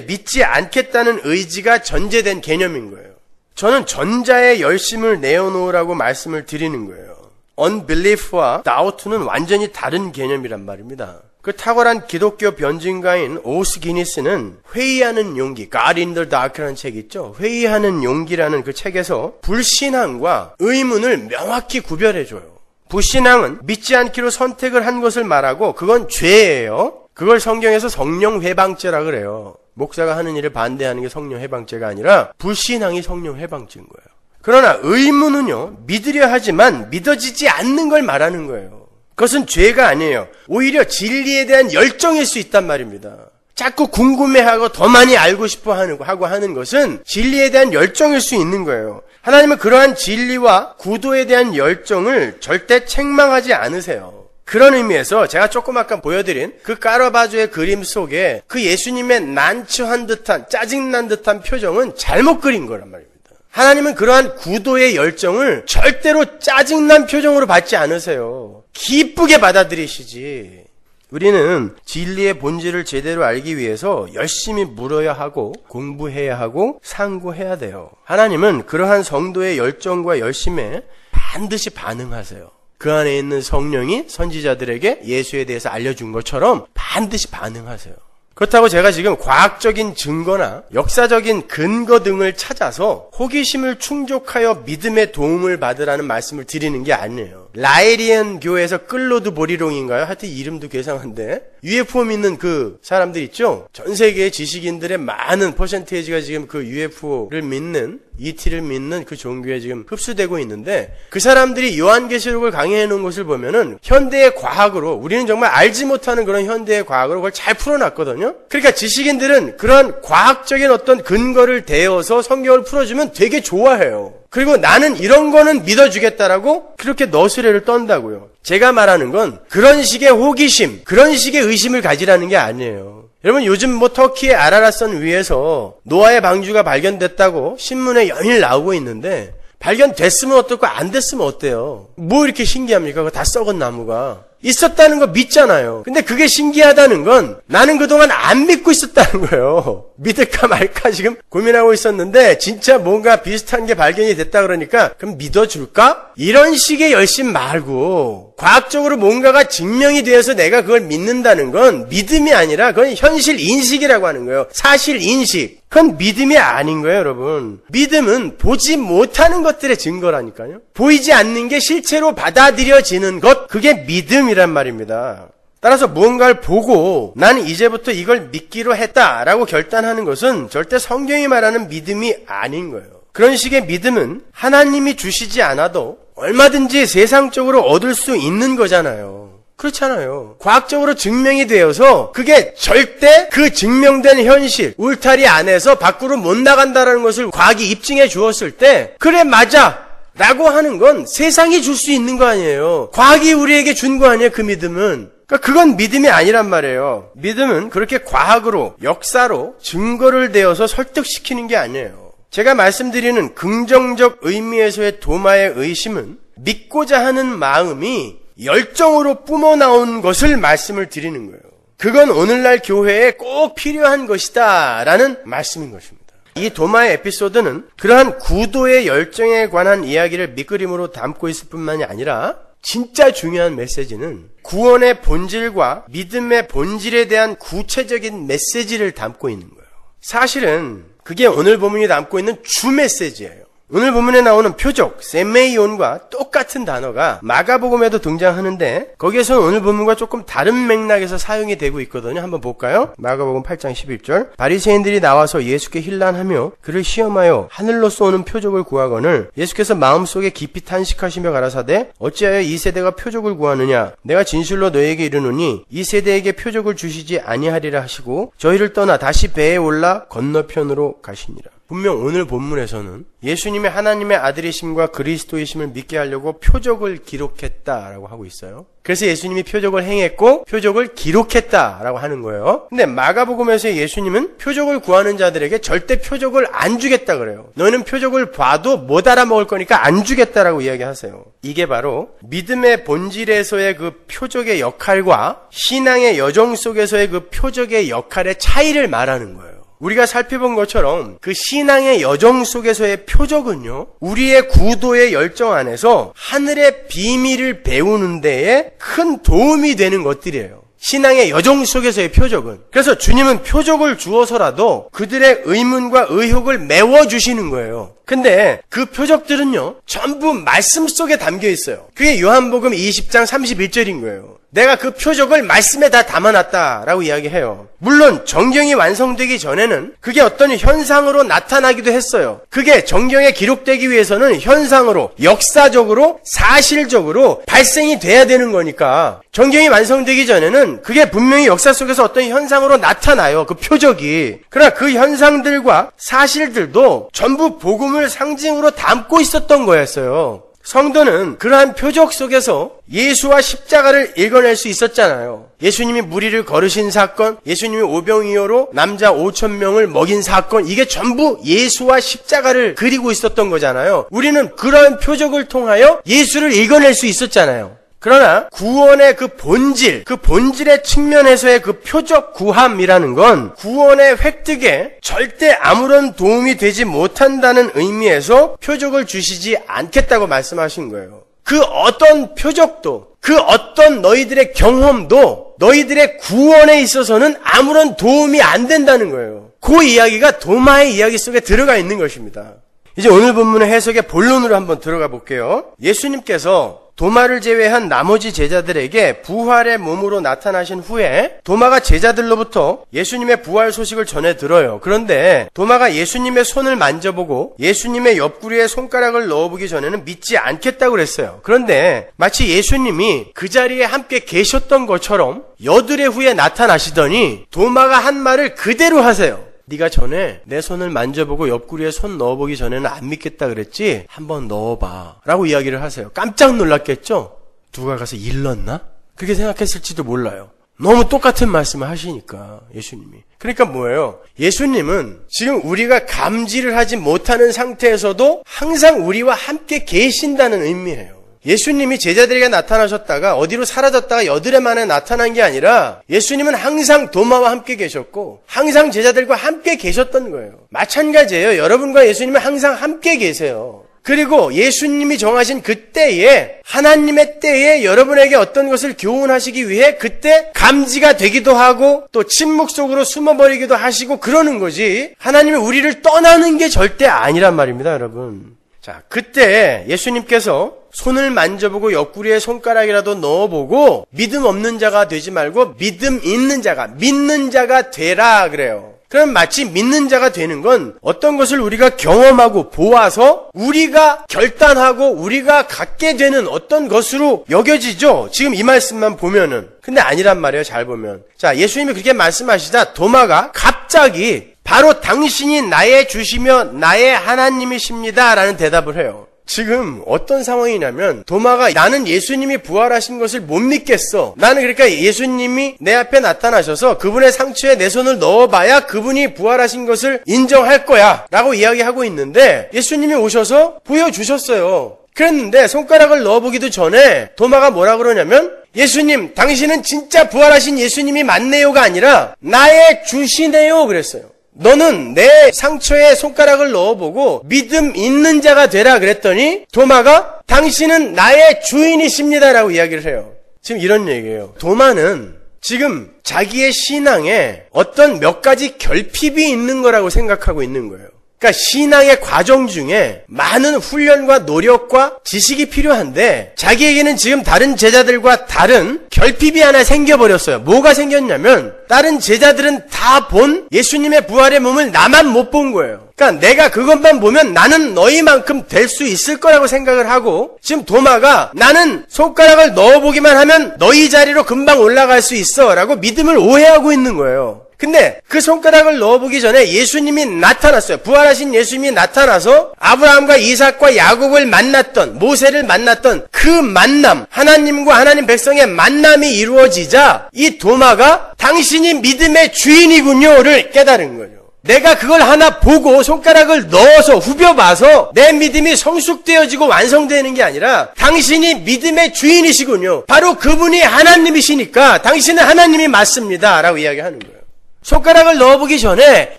믿지 않겠다는 의지가 전제된 개념인 거예요. 저는 전자의 열심을 내어놓으라고 말씀을 드리는 거예요. unbelief와 doubt는 완전히 다른 개념이란 말입니다. 그 탁월한 기독교 변증가인 오스 기니스는 회의하는 용기, God in the Dark라는 책 있죠? 회의하는 용기라는 그 책에서 불신앙과 의문을 명확히 구별해줘요. 불신앙은 믿지 않기로 선택을 한 것을 말하고 그건 죄예요. 그걸 성경에서 성령 회방죄라 그래요. 목사가 하는 일을 반대하는 게 성령 회방죄가 아니라 불신앙이 성령 회방죄인 거예요. 그러나 의문은요, 믿으려 하지만 믿어지지 않는 걸 말하는 거예요. 그것은 죄가 아니에요. 오히려 진리에 대한 열정일 수 있단 말입니다. 자꾸 궁금해하고 더 많이 알고 싶어 하는 것은 진리에 대한 열정일 수 있는 거예요. 하나님은 그러한 진리와 구도에 대한 열정을 절대 책망하지 않으세요. 그런 의미에서 제가 조금 아까 보여드린 그 까라바조의 그림 속에 그 예수님의 난처한 듯한 짜증난 듯한 표정은 잘못 그린 거란 말입니다. 하나님은 그러한 구도의 열정을 절대로 짜증난 표정으로 받지 않으세요. 기쁘게 받아들이시지. 우리는 진리의 본질을 제대로 알기 위해서 열심히 물어야 하고 공부해야 하고 상고해야 돼요. 하나님은 그러한 성도의 열정과 열심에 반드시 반응하세요. 그 안에 있는 성령이 선지자들에게 예수에 대해서 알려준 것처럼 반드시 반응하세요. 그렇다고 제가 지금 과학적인 증거나 역사적인 근거 등을 찾아서 호기심을 충족하여 믿음의 도움을 받으라는 말씀을 드리는 게 아니에요. 라에리안 교회에서 끌로드 보리롱인가요? 하여튼 이름도 괴상한데 UFO 믿는 그 사람들 있죠? 전 세계의 지식인들의 많은 퍼센테이지가 지금 그 UFO를 믿는 ET를 믿는 그 종교에 지금 흡수되고 있는데 그 사람들이 요한계시록을 강의해 놓은 것을 보면은 현대의 과학으로 우리는 정말 알지 못하는 그런 현대의 과학으로 그걸 잘 풀어놨거든요. 그러니까 지식인들은 그런 과학적인 어떤 근거를 대어서 성경을 풀어주면 되게 좋아해요. 그리고 나는 이런 거는 믿어주겠다라고 그렇게 너스레를 떤다고요. 제가 말하는 건 그런 식의 호기심, 그런 식의 의심을 가지라는 게 아니에요. 여러분 요즘 터키의 아라랏산 위에서 노아의 방주가 발견됐다고 신문에 연일 나오고 있는데 발견됐으면 어떻고 안 됐으면 어때요? 뭐 이렇게 신기합니까? 그거 다 썩은 나무가. 있었다는 거 믿잖아요. 근데 그게 신기하다는 건 나는 그동안 안 믿고 있었다는 거예요. 믿을까 말까 지금 고민하고 있었는데 진짜 뭔가 비슷한 게 발견이 됐다 그러니까 그럼 믿어줄까? 이런 식의 열심 말고 과학적으로 뭔가가 증명이 되어서 내가 그걸 믿는다는 건 믿음이 아니라 그건 현실 인식이라고 하는 거예요. 사실 인식. 그건 믿음이 아닌 거예요, 여러분. 믿음은 보지 못하는 것들의 증거라니까요. 보이지 않는 게 실체로 받아들여지는 것, 그게 믿음이란 말입니다. 따라서 무언가를 보고 나는 이제부터 이걸 믿기로 했다라고 결단하는 것은 절대 성경이 말하는 믿음이 아닌 거예요. 그런 식의 믿음은 하나님이 주시지 않아도 얼마든지 세상적으로 얻을 수 있는 거잖아요. 그렇잖아요. 과학적으로 증명이 되어서 그게 절대 그 증명된 현실, 울타리 안에서 밖으로 못 나간다는 것을 과학이 입증해 주었을 때 그래 맞아 라고 하는 건 세상이 줄 수 있는 거 아니에요. 과학이 우리에게 준 거 아니에요. 그 믿음은. 그러니까 그건 믿음이 아니란 말이에요. 믿음은 그렇게 과학으로 역사로 증거를 대어서 설득시키는 게 아니에요. 제가 말씀드리는 긍정적 의미에서의 도마의 의심은 믿고자 하는 마음이 열정으로 뿜어나온 것을 말씀을 드리는 거예요. 그건 오늘날 교회에 꼭 필요한 것이다 라는 말씀인 것입니다. 이 도마의 에피소드는 그러한 구도의 열정에 관한 이야기를 밑그림으로 담고 있을 뿐만이 아니라 진짜 중요한 메시지는 구원의 본질과 믿음의 본질에 대한 구체적인 메시지를 담고 있는 거예요. 사실은 그게 오늘 본문이 담고 있는 주 메시지예요. 오늘 본문에 나오는 표적, 세메이온과 똑같은 단어가 마가복음에도 등장하는데 거기에서는 오늘 본문과 조금 다른 맥락에서 사용이 되고 있거든요. 한번 볼까요? 마가복음 8장 11절. 바리새인들이 나와서 예수께 힐난하며 그를 시험하여 하늘로 쏘는 표적을 구하거늘 예수께서 마음속에 깊이 탄식하시며 가라사대 어찌하여 이 세대가 표적을 구하느냐 내가 진실로 너희에게 이르노니 이 세대에게 표적을 주시지 아니하리라 하시고 저희를 떠나 다시 배에 올라 건너편으로 가시니라. 분명 오늘 본문에서는 예수님의 하나님의 아들이심과 그리스도이심을 믿게 하려고 표적을 기록했다라고 하고 있어요. 그래서 예수님이 표적을 행했고 표적을 기록했다라고 하는 거예요. 근데 마가복음에서 예수님은 표적을 구하는 자들에게 절대 표적을 안 주겠다 그래요. 너희는 표적을 봐도 못 알아먹을 거니까 안 주겠다라고 이야기하세요. 이게 바로 믿음의 본질에서의 그 표적의 역할과 신앙의 여정 속에서의 그 표적의 역할의 차이를 말하는 거예요. 우리가 살펴본 것처럼 그 신앙의 여정 속에서의 표적은요, 우리의 구도의 열정 안에서 하늘의 비밀을 배우는 데에 큰 도움이 되는 것들이에요. 신앙의 여정 속에서의 표적은. 그래서 주님은 표적을 주어서라도 그들의 의문과 의혹을 메워주시는 거예요. 근데 그 표적들은요, 전부 말씀 속에 담겨 있어요. 그게 요한복음 20장 31절인 거예요. 내가 그 표적을 말씀에 다 담아놨다라고 이야기해요. 물론 정경이 완성되기 전에는 그게 어떤 현상으로 나타나기도 했어요. 그게 정경에 기록되기 위해서는 현상으로, 역사적으로, 사실적으로 발생이 돼야 되는 거니까 정경이 완성되기 전에는 그게 분명히 역사 속에서 어떤 현상으로 나타나요. 그 표적이. 그러나 그 현상들과 사실들도 전부 복음을 상징으로 담고 있었던 거였어요. 성도는 그러한 표적 속에서 예수와 십자가를 읽어낼 수 있었잖아요. 예수님이 무리를 걸으신 사건, 예수님이 오병이어로 남자 5,000명을 먹인 사건, 이게 전부 예수와 십자가를 그리고 있었던 거잖아요. 우리는 그러한 표적을 통하여 예수를 읽어낼 수 있었잖아요. 그러나 구원의 그 본질, 그 본질의 측면에서의 그 표적 구함이라는 건 구원의 획득에 절대 아무런 도움이 되지 못한다는 의미에서 표적을 주시지 않겠다고 말씀하신 거예요. 그 어떤 표적도, 그 어떤 너희들의 경험도 너희들의 구원에 있어서는 아무런 도움이 안 된다는 거예요. 그 이야기가 도마의 이야기 속에 들어가 있는 것입니다. 이제 오늘 본문의 해석의 본론으로 한번 들어가 볼게요. 예수님께서 도마를 제외한 나머지 제자들에게 부활의 몸으로 나타나신 후에 도마가 제자들로부터 예수님의 부활 소식을 전해 들어요. 그런데 도마가 예수님의 손을 만져보고 예수님의 옆구리에 손가락을 넣어보기 전에는 믿지 않겠다고 그랬어요. 그런데 마치 예수님이 그 자리에 함께 계셨던 것처럼 여드레 후에 나타나시더니 도마가 한 말을 그대로 하세요. 네가 전에 내 손을 만져보고 옆구리에 손 넣어보기 전에는 안 믿겠다 그랬지? 한번 넣어봐 라고 이야기를 하세요. 깜짝 놀랐겠죠? 누가 가서 일렀나? 그렇게 생각했을지도 몰라요. 너무 똑같은 말씀을 하시니까 예수님이. 그러니까 뭐예요? 예수님은 지금 우리가 감지를 하지 못하는 상태에서도 항상 우리와 함께 계신다는 의미예요. 예수님이 제자들에게 나타나셨다가 어디로 사라졌다가 여드레 만에 나타난 게 아니라 예수님은 항상 도마와 함께 계셨고 항상 제자들과 함께 계셨던 거예요. 마찬가지예요. 여러분과 예수님은 항상 함께 계세요. 그리고 예수님이 정하신 그 때에 하나님의 때에 여러분에게 어떤 것을 교훈하시기 위해 그때 감지가 되기도 하고 또 침묵 속으로 숨어버리기도 하시고 그러는 거지 하나님이 우리를 떠나는 게 절대 아니란 말입니다, 여러분. 자, 그때 예수님께서 손을 만져보고 옆구리에 손가락이라도 넣어보고 믿음 없는 자가 되지 말고 믿음 있는 자가, 믿는 자가 되라 그래요. 그럼 마치 믿는 자가 되는 건 어떤 것을 우리가 경험하고 보아서 우리가 결단하고 우리가 갖게 되는 어떤 것으로 여겨지죠. 지금 이 말씀만 보면은. 근데 아니란 말이에요. 잘 보면. 자, 예수님이 그렇게 말씀하시자 도마가 갑자기 바로 당신이 나의 주시며 나의 하나님이십니다 라는 대답을 해요. 지금 어떤 상황이냐면 도마가 나는 예수님이 부활하신 것을 못 믿겠어. 나는 그러니까 예수님이 내 앞에 나타나셔서 그분의 상처에 내 손을 넣어봐야 그분이 부활하신 것을 인정할 거야 라고 이야기하고 있는데 예수님이 오셔서 보여주셨어요. 그랬는데 손가락을 넣어보기도 전에 도마가 뭐라 그러냐면 예수님 당신은 진짜 부활하신 예수님이 맞네요가 아니라 나의 주시네요 그랬어요. 너는 내 상처에 손가락을 넣어보고 믿음 있는 자가 되라 그랬더니 도마가 당신은 나의 주인이십니다라고 이야기를 해요. 지금 이런 얘기예요. 도마는 지금 자기의 신앙에 어떤 몇 가지 결핍이 있는 거라고 생각하고 있는 거예요. 그러니까 신앙의 과정 중에 많은 훈련과 노력과 지식이 필요한데 자기에게는 지금 다른 제자들과 다른 결핍이 하나 생겨버렸어요. 뭐가 생겼냐면 다른 제자들은 다 본 예수님의 부활의 몸을 나만 못 본 거예요. 그러니까 내가 그것만 보면 나는 너희만큼 될 수 있을 거라고 생각을 하고 지금 도마가 나는 손가락을 넣어보기만 하면 너희 자리로 금방 올라갈 수 있어 라고 믿음을 오해하고 있는 거예요. 근데 그 손가락을 넣어보기 전에 예수님이 나타났어요. 부활하신 예수님이 나타나서 아브라함과 이삭과 야곱을 만났던, 모세를 만났던 그 만남, 하나님과 하나님 백성의 만남이 이루어지자 이 도마가 당신이 믿음의 주인이군요를 깨달은 거죠. 내가 그걸 하나 보고 손가락을 넣어서 후벼봐서 내 믿음이 성숙되어지고 완성되는 게 아니라 당신이 믿음의 주인이시군요. 바로 그분이 하나님이시니까 당신은 하나님이 맞습니다 라고 이야기하는 거예요. 손가락을 넣어보기 전에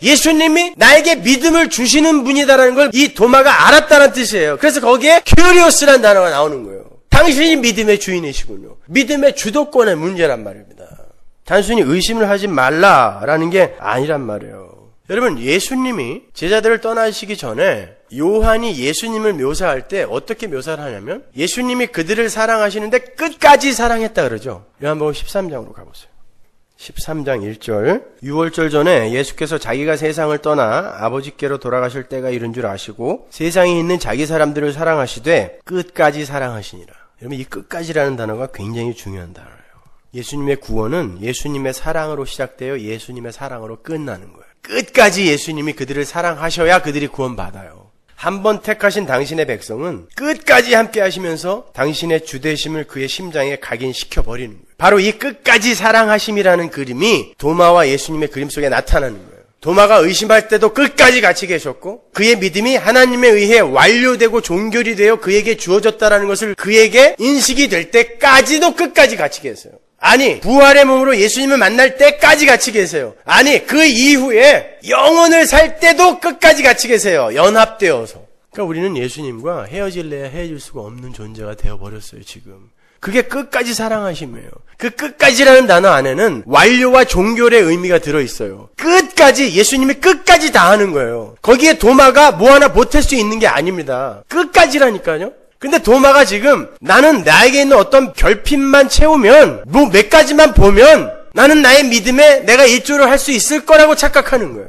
예수님이 나에게 믿음을 주시는 분이다라는 걸 이 도마가 알았다는 뜻이에요. 그래서 거기에 큐리오스라는 단어가 나오는 거예요. 당신이 믿음의 주인이시군요. 믿음의 주도권의 문제란 말입니다. 단순히 의심을 하지 말라라는 게 아니란 말이에요. 여러분, 예수님이 제자들을 떠나시기 전에 요한이 예수님을 묘사할 때 어떻게 묘사를 하냐면 예수님이 그들을 사랑하시는데 끝까지 사랑했다 그러죠. 요한복음 13장으로 가보세요. 13장 1절. 유월절 전에 예수께서 자기가 세상을 떠나 아버지께로 돌아가실 때가 이른 줄 아시고 세상에 있는 자기 사람들을 사랑하시되 끝까지 사랑하시니라. 여러분, 이 끝까지라는 단어가 굉장히 중요한 단어예요. 예수님의 구원은 예수님의 사랑으로 시작되어 예수님의 사랑으로 끝나는 거예요. 끝까지 예수님이 그들을 사랑하셔야 그들이 구원받아요. 한번 택하신 당신의 백성은 끝까지 함께 하시면서 당신의 주되심을 그의 심장에 각인시켜버리는 거예요. 바로 이 끝까지 사랑하심이라는 그림이 도마와 예수님의 그림 속에 나타나는 거예요. 도마가 의심할 때도 끝까지 같이 계셨고 그의 믿음이 하나님에 의해 완료되고 종결이 되어 그에게 주어졌다는 것을 그에게 인식이 될 때까지도 끝까지 같이 계세요. 아니, 부활의 몸으로 예수님을 만날 때까지 같이 계세요. 아니, 그 이후에 영혼을 살 때도 끝까지 같이 계세요. 연합되어서. 그러니까 우리는 예수님과 헤어질래야 헤어질 수가 없는 존재가 되어버렸어요, 지금. 그게 끝까지 사랑하심이에요. 그 끝까지라는 단어 안에는 완료와 종결의 의미가 들어있어요. 끝까지, 예수님이 끝까지 다 하는 거예요. 거기에 도마가 뭐 하나 보탤 수 있는 게 아닙니다. 끝까지라니까요. 근데 도마가 지금 나는 나에게 있는 어떤 결핍만 채우면 뭐 몇 가지만 보면 나는 나의 믿음에 내가 일조를 할 수 있을 거라고 착각하는 거예요.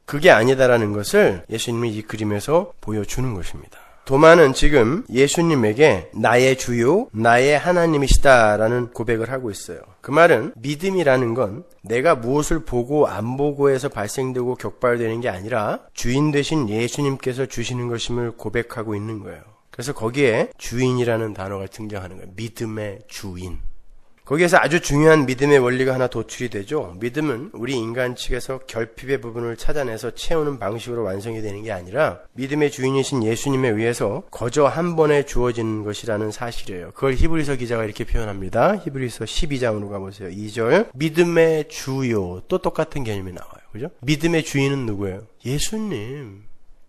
그게 아니다라는 것을 예수님이 이 그림에서 보여주는 것입니다. 도마는 지금 예수님에게 나의 주요, 나의 하나님이시다라는 고백을 하고 있어요. 그 말은 믿음이라는 건 내가 무엇을 보고 안 보고에서 발생되고 격발되는 게 아니라 주인 되신 예수님께서 주시는 것임을 고백하고 있는 거예요. 그래서 거기에 주인이라는 단어가 등장하는 거예요. 믿음의 주인. 거기에서 아주 중요한 믿음의 원리가 하나 도출이 되죠. 믿음은 우리 인간 측에서 결핍의 부분을 찾아내서 채우는 방식으로 완성이 되는 게 아니라 믿음의 주인이신 예수님에 의해서 거저 한 번에 주어지는 것이라는 사실이에요. 그걸 히브리서 기자가 이렇게 표현합니다. 히브리서 12장으로 가보세요. 2절. 믿음의 주요. 또 똑같은 개념이 나와요. 그죠? 믿음의 주인은 누구예요? 예수님.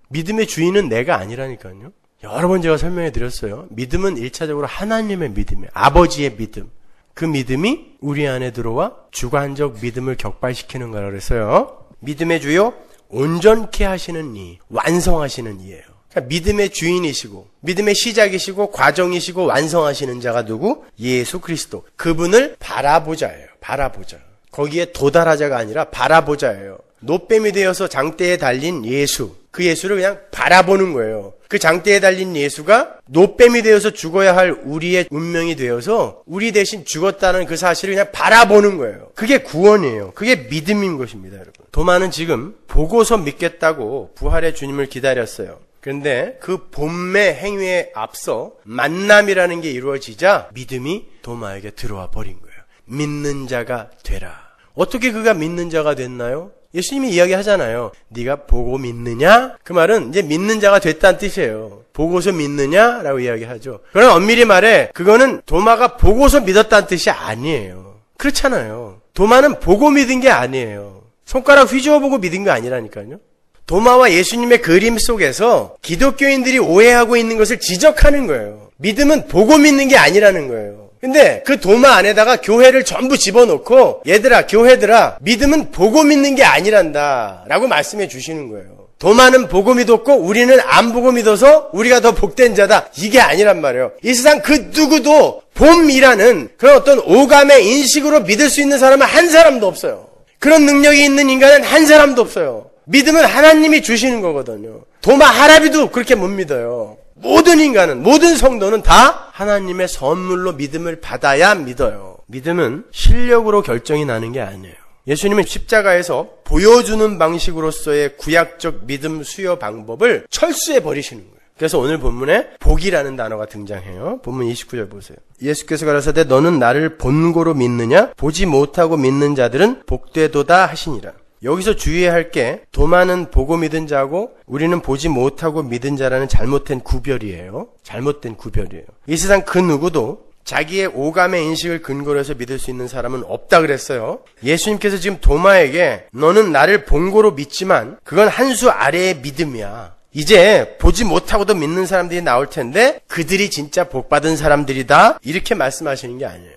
믿음의 주인은 내가 아니라니까요. 여러 번 제가 설명해 드렸어요. 믿음은 1차적으로 하나님의 믿음이에요. 아버지의 믿음. 그 믿음이 우리 안에 들어와 주관적 믿음을 격발시키는 거라고 그랬어요. 믿음의 주요, 온전케 하시는 이, 완성하시는 이예요. 그러니까 믿음의 주인이시고 믿음의 시작이시고 과정이시고 완성하시는 자가 누구? 예수 그리스도. 그분을 바라보자예요. 바라보자. 거기에 도달하자가 아니라 바라보자예요. 노뱀이 되어서 장대에 달린 예수. 그 예수를 그냥 바라보는 거예요. 그 장대에 달린 예수가 노뱀이 되어서 죽어야 할 우리의 운명이 되어서 우리 대신 죽었다는 그 사실을 그냥 바라보는 거예요. 그게 구원이에요. 그게 믿음인 것입니다, 여러분. 도마는 지금 보고서 믿겠다고 부활의 주님을 기다렸어요. 그런데 그 본매 행위에 앞서 만남이라는 게 이루어지자 믿음이 도마에게 들어와 버린 거예요. 믿는 자가 되라. 어떻게 그가 믿는 자가 됐나요? 예수님이 이야기하잖아요. 네가 보고 믿느냐? 그 말은 이제 믿는 자가 됐다는 뜻이에요. 보고서 믿느냐라고 이야기하죠. 그러나 엄밀히 말해 그거는 도마가 보고서 믿었다는 뜻이 아니에요. 그렇잖아요. 도마는 보고 믿은 게 아니에요. 손가락 휘저어 보고 믿은 거 아니라니까요. 도마와 예수님의 그림 속에서 기독교인들이 오해하고 있는 것을 지적하는 거예요. 믿음은 보고 믿는 게 아니라는 거예요. 근데 그 도마 안에다가 교회를 전부 집어넣고 얘들아, 교회들아, 믿음은 보고 믿는 게 아니란다 라고 말씀해 주시는 거예요. 도마는 보고 믿었고 우리는 안 보고 믿어서 우리가 더 복된 자다. 이게 아니란 말이에요. 이 세상 그 누구도 봄이라는 그런 어떤 오감의 인식으로 믿을 수 있는 사람은 한 사람도 없어요. 그런 능력이 있는 인간은 한 사람도 없어요. 믿음은 하나님이 주시는 거거든요. 도마 할아비도 그렇게 못 믿어요. 모든 인간은, 모든 성도는 다 하나님의 선물로 믿음을 받아야 믿어요. 믿음은 실력으로 결정이 나는 게 아니에요. 예수님은 십자가에서 보여주는 방식으로서의 구약적 믿음 수여 방법을 철수해 버리시는 거예요. 그래서 오늘 본문에 복이라는 단어가 등장해요. 본문 29절 보세요. 예수께서 가라사대 너는 나를 본고로 믿느냐? 보지 못하고 믿는 자들은 복되도다 하시니라. 여기서 주의해야 할 게 도마는 보고 믿은 자고 우리는 보지 못하고 믿은 자라는 잘못된 구별이에요. 잘못된 구별이에요. 이 세상 그 누구도 자기의 오감의 인식을 근거로 해서 믿을 수 있는 사람은 없다 그랬어요. 예수님께서 지금 도마에게 너는 나를 본고로 믿지만 그건 한 수 아래의 믿음이야. 이제 보지 못하고도 믿는 사람들이 나올 텐데 그들이 진짜 복받은 사람들이다. 이렇게 말씀하시는 게 아니에요.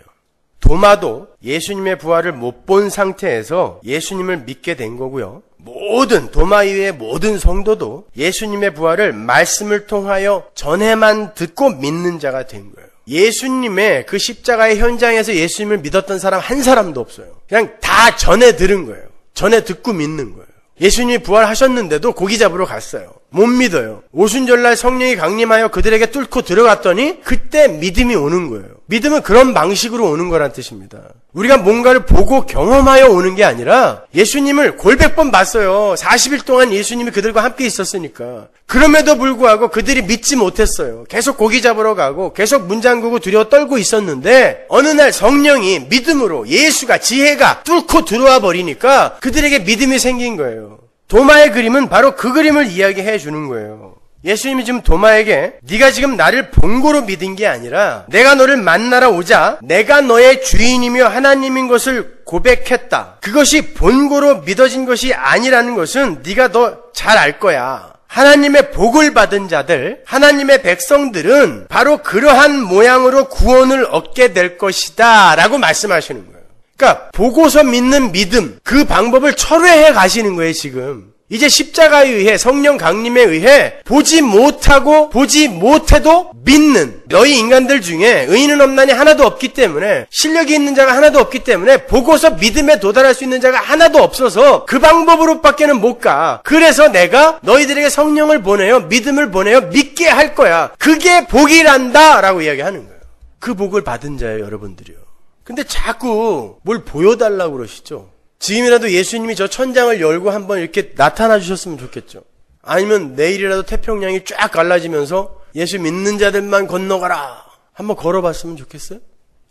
도마도 예수님의 부활을 못 본 상태에서 예수님을 믿게 된 거고요. 모든 도마 이외의 모든 성도도 예수님의 부활을 말씀을 통하여 전에만 듣고 믿는 자가 된 거예요. 예수님의 그 십자가의 현장에서 예수님을 믿었던 사람 한 사람도 없어요. 그냥 다 전에 들은 거예요. 전에 듣고 믿는 거예요. 예수님이 부활하셨는데도 고기 잡으러 갔어요. 못 믿어요. 오순절날 성령이 강림하여 그들에게 뚫고 들어갔더니 그때 믿음이 오는 거예요. 믿음은 그런 방식으로 오는 거란 뜻입니다. 우리가 뭔가를 보고 경험하여 오는 게 아니라 예수님을 골백번 봤어요. 40일 동안 예수님이 그들과 함께 있었으니까. 그럼에도 불구하고 그들이 믿지 못했어요. 계속 고기 잡으러 가고 계속 문 잠그고 두려워 떨고 있었는데 어느 날 성령이 믿음으로 예수가 지혜가 뚫고 들어와 버리니까 그들에게 믿음이 생긴 거예요. 도마의 그림은 바로 그 그림을 이야기해 주는 거예요. 예수님이 지금 도마에게 네가 지금 나를 본고로 믿은 게 아니라 내가 너를 만나러 오자 내가 너의 주인이며 하나님인 것을 고백했다. 그것이 본고로 믿어진 것이 아니라는 것은 네가 더 잘 알 거야. 하나님의 복을 받은 자들, 하나님의 백성들은 바로 그러한 모양으로 구원을 얻게 될 것이다 라고 말씀하시는 거예요. 그러니까 보고서 믿는 믿음, 그 방법을 철회해 가시는 거예요. 지금 이제 십자가에 의해 성령 강림에 의해 보지 못하고 보지 못해도 믿는 너희 인간들 중에 의인은 없나니 하나도 없기 때문에 실력이 있는 자가 하나도 없기 때문에 보고서 믿음에 도달할 수 있는 자가 하나도 없어서 그 방법으로밖에는 못 가. 그래서 내가 너희들에게 성령을 보내요. 믿음을 보내요. 믿게 할 거야. 그게 복이란다 라고 이야기하는 거예요. 그 복을 받은 자예요. 여러분들이요. 근데 자꾸 뭘 보여달라고 그러시죠. 지금이라도 예수님이 저 천장을 열고 한번 이렇게 나타나 주셨으면 좋겠죠. 아니면 내일이라도 태평양이 쫙 갈라지면서 예수 믿는 자들만 건너가라 한번 걸어봤으면 좋겠어요.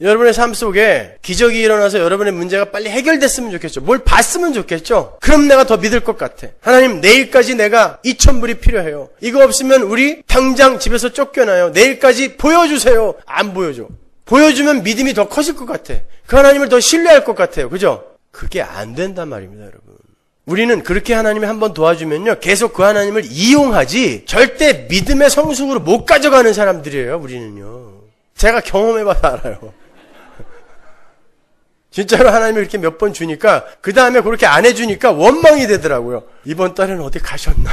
여러분의 삶 속에 기적이 일어나서 여러분의 문제가 빨리 해결됐으면 좋겠죠. 뭘 봤으면 좋겠죠. 그럼 내가 더 믿을 것 같아. 하나님 내일까지 내가 2,000불이 필요해요. 이거 없으면 우리 당장 집에서 쫓겨나요. 내일까지 보여주세요. 안 보여줘. 보여주면 믿음이 더 커질 것 같아. 그 하나님을 더 신뢰할 것 같아요. 그죠? 그게 안 된단 말입니다, 여러분. 우리는 그렇게 하나님이 한번 도와주면요, 계속 그 하나님을 이용하지 절대 믿음의 성숙으로 못 가져가는 사람들이에요, 우리는요. 제가 경험해봐서 알아요. 진짜로 하나님이 이렇게 몇 번 주니까 그 다음에 그렇게 안 해주니까 원망이 되더라고요. 이번 달에는 어디 가셨나?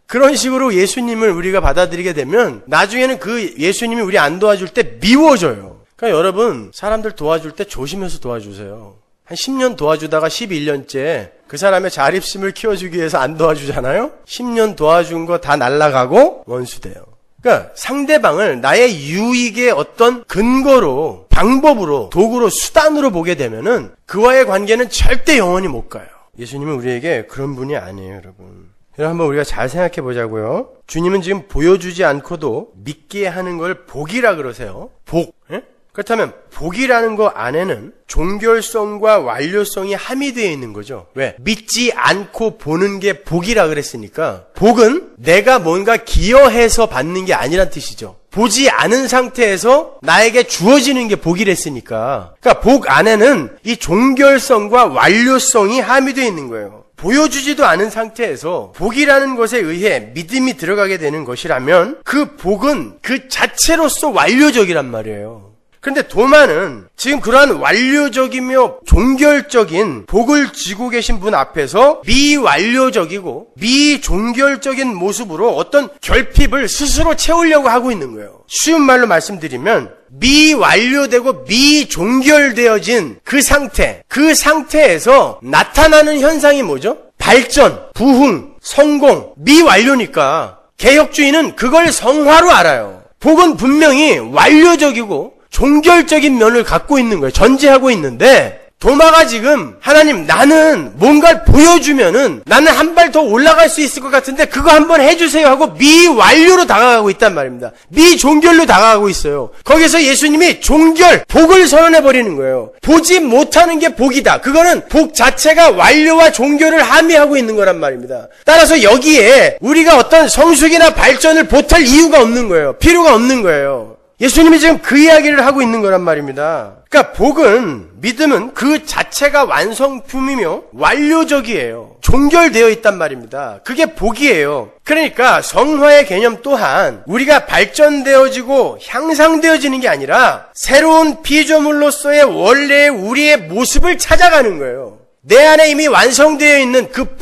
그런 식으로 예수님을 우리가 받아들이게 되면 나중에는 그 예수님이 우리 안 도와줄 때 미워져요. 그러니까 여러분 사람들 도와줄 때 조심해서 도와주세요. 한 10년 도와주다가 11년째 그 사람의 자립심을 키워주기 위해서 안 도와주잖아요. 10년 도와준 거 다 날아가고 원수돼요. 그러니까 상대방을 나의 유익의 어떤 근거로, 방법으로, 도구로, 수단으로 보게 되면은 그와의 관계는 절대 영원히 못 가요. 예수님은 우리에게 그런 분이 아니에요, 여러분. 여러분 한번 우리가 잘 생각해 보자고요. 주님은 지금 보여주지 않고도 믿게 하는 걸 복이라 그러세요. 복. 예? 그렇다면 복이라는 거 안에는 종결성과 완료성이 함유되어 있는 거죠. 왜? 믿지 않고 보는 게 복이라 그랬으니까 복은 내가 뭔가 기여해서 받는 게 아니란 뜻이죠. 보지 않은 상태에서 나에게 주어지는 게 복이랬으니까. 그러니까 복 안에는 이 종결성과 완료성이 함유되어 있는 거예요. 보여주지도 않은 상태에서 복이라는 것에 의해 믿음이 들어가게 되는 것이라면 그 복은 그 자체로서 완료적이란 말이에요. 그런데 도마는 지금 그러한 완료적이며 종결적인 복을 쥐고 계신 분 앞에서 미완료적이고 미종결적인 모습으로 어떤 결핍을 스스로 채우려고 하고 있는 거예요. 쉬운 말로 말씀드리면 미완료되고 미종결되어진 그 상태에서 나타나는 현상이 뭐죠? 발전, 부흥, 성공, 미완료니까 개혁주의는 그걸 성화로 알아요. 복은 분명히 완료적이고 종결적인 면을 갖고 있는 거예요. 전제하고 있는데 도마가 지금 하나님 나는 뭔가를 보여주면은 나는 한 발 더 올라갈 수 있을 것 같은데 그거 한번 해주세요 하고 미완료로 다가가고 있단 말입니다. 미종결로 다가가고 있어요. 거기서 예수님이 종결, 복을 선언해버리는 거예요. 보지 못하는 게 복이다. 그거는 복 자체가 완료와 종결을 함의하고 있는 거란 말입니다. 따라서 여기에 우리가 어떤 성숙이나 발전을 보탤 이유가 없는 거예요. 필요가 없는 거예요. 예수님이 지금 그 이야기를 하고 있는 거란 말입니다. 그러니까 복은, 믿음은 그 자체가 완성품이며 완료적이에요. 종결되어 있단 말입니다. 그게 복이에요. 그러니까 성화의 개념 또한 우리가 발전되어지고 향상되어지는 게 아니라 새로운 피조물로서의 원래의 우리의 모습을 찾아가는 거예요. 내 안에 이미 완성되어 있는 그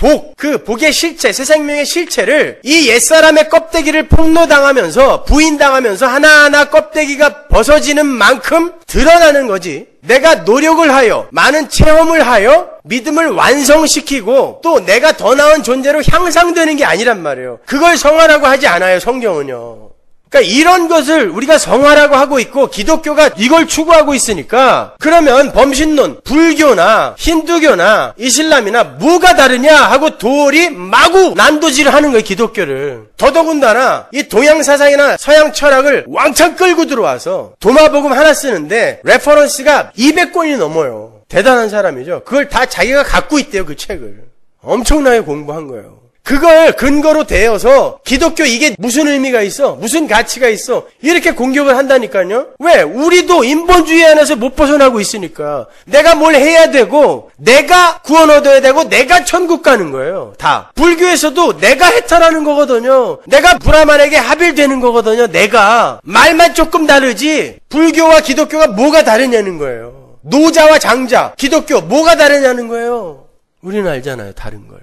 복의 실체, 새 생명의 실체를 이 옛사람의 껍데기를 폭로당하면서 부인당하면서 하나하나 껍데기가 벗어지는 만큼 드러나는 거지. 내가 노력을 하여 많은 체험을 하여 믿음을 완성시키고 또 내가 더 나은 존재로 향상되는 게 아니란 말이에요. 그걸 성화라고 하지 않아요, 성경은요. 그러니까 이런 것을 우리가 성화라고 하고 있고 기독교가 이걸 추구하고 있으니까 그러면 범신론, 불교나 힌두교나 이슬람이나 뭐가 다르냐 하고 도리 마구 난도질을 하는 거예요, 기독교를. 더더군다나 이 동양 사상이나 서양 철학을 왕창 끌고 들어와서 도마복음 하나 쓰는데 레퍼런스가 200권이 넘어요. 대단한 사람이죠. 그걸 다 자기가 갖고 있대요, 그 책을. 엄청나게 공부한 거예요. 그걸 근거로 대어서 기독교 이게 무슨 의미가 있어? 무슨 가치가 있어? 이렇게 공격을 한다니까요. 왜? 우리도 인본주의 안에서 못 벗어나고 있으니까. 내가 뭘 해야 되고 내가 구원 얻어야 되고 내가 천국 가는 거예요. 다. 불교에서도 내가 해탈하는 거거든요. 내가 브라만에게 합일되는 거거든요. 내가. 말만 조금 다르지 불교와 기독교가 뭐가 다르냐는 거예요. 노자와 장자, 기독교 뭐가 다르냐는 거예요. 우리는 알잖아요, 다른 걸.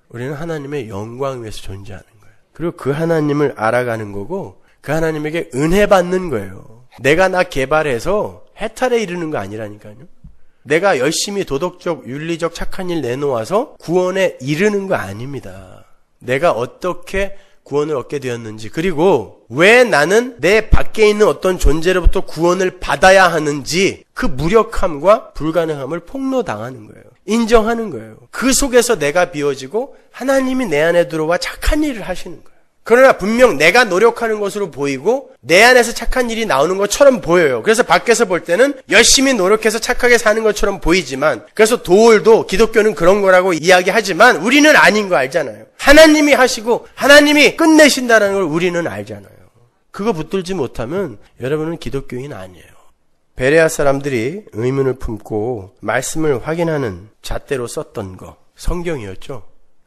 우리는 하나님의 영광 위에서 존재하는 거예요. 그리고 그 하나님을 알아가는 거고 그 하나님에게 은혜 받는 거예요. 내가 나 개발해서 해탈에 이르는 거 아니라니까요. 내가 열심히 도덕적, 윤리적 착한 일 내놓아서 구원에 이르는 거 아닙니다. 내가 어떻게 구원을 얻게 되었는지 그리고 왜 나는 내 밖에 있는 어떤 존재로부터 구원을 받아야 하는지 그 무력함과 불가능함을 폭로당하는 거예요. 인정하는 거예요. 그 속에서 내가 비워지고 하나님이 내 안에 들어와 착한 일을 하시는 거예요. 그러나 분명 내가 노력하는 것으로 보이고 내 안에서 착한 일이 나오는 것처럼 보여요. 그래서 밖에서 볼 때는 열심히 노력해서 착하게 사는 것처럼 보이지만 그래서 도올도 기독교는 그런 거라고 이야기하지만 우리는 아닌 거 알잖아요. 하나님이 하시고 하나님이 끝내신다는 걸 우리는 알잖아요. 그거 붙들지 못하면 여러분은 기독교인 아니에요. 베레아 사람들이 의문을 품고 말씀을 확인하는 잣대로 썼던 거 성경이었죠.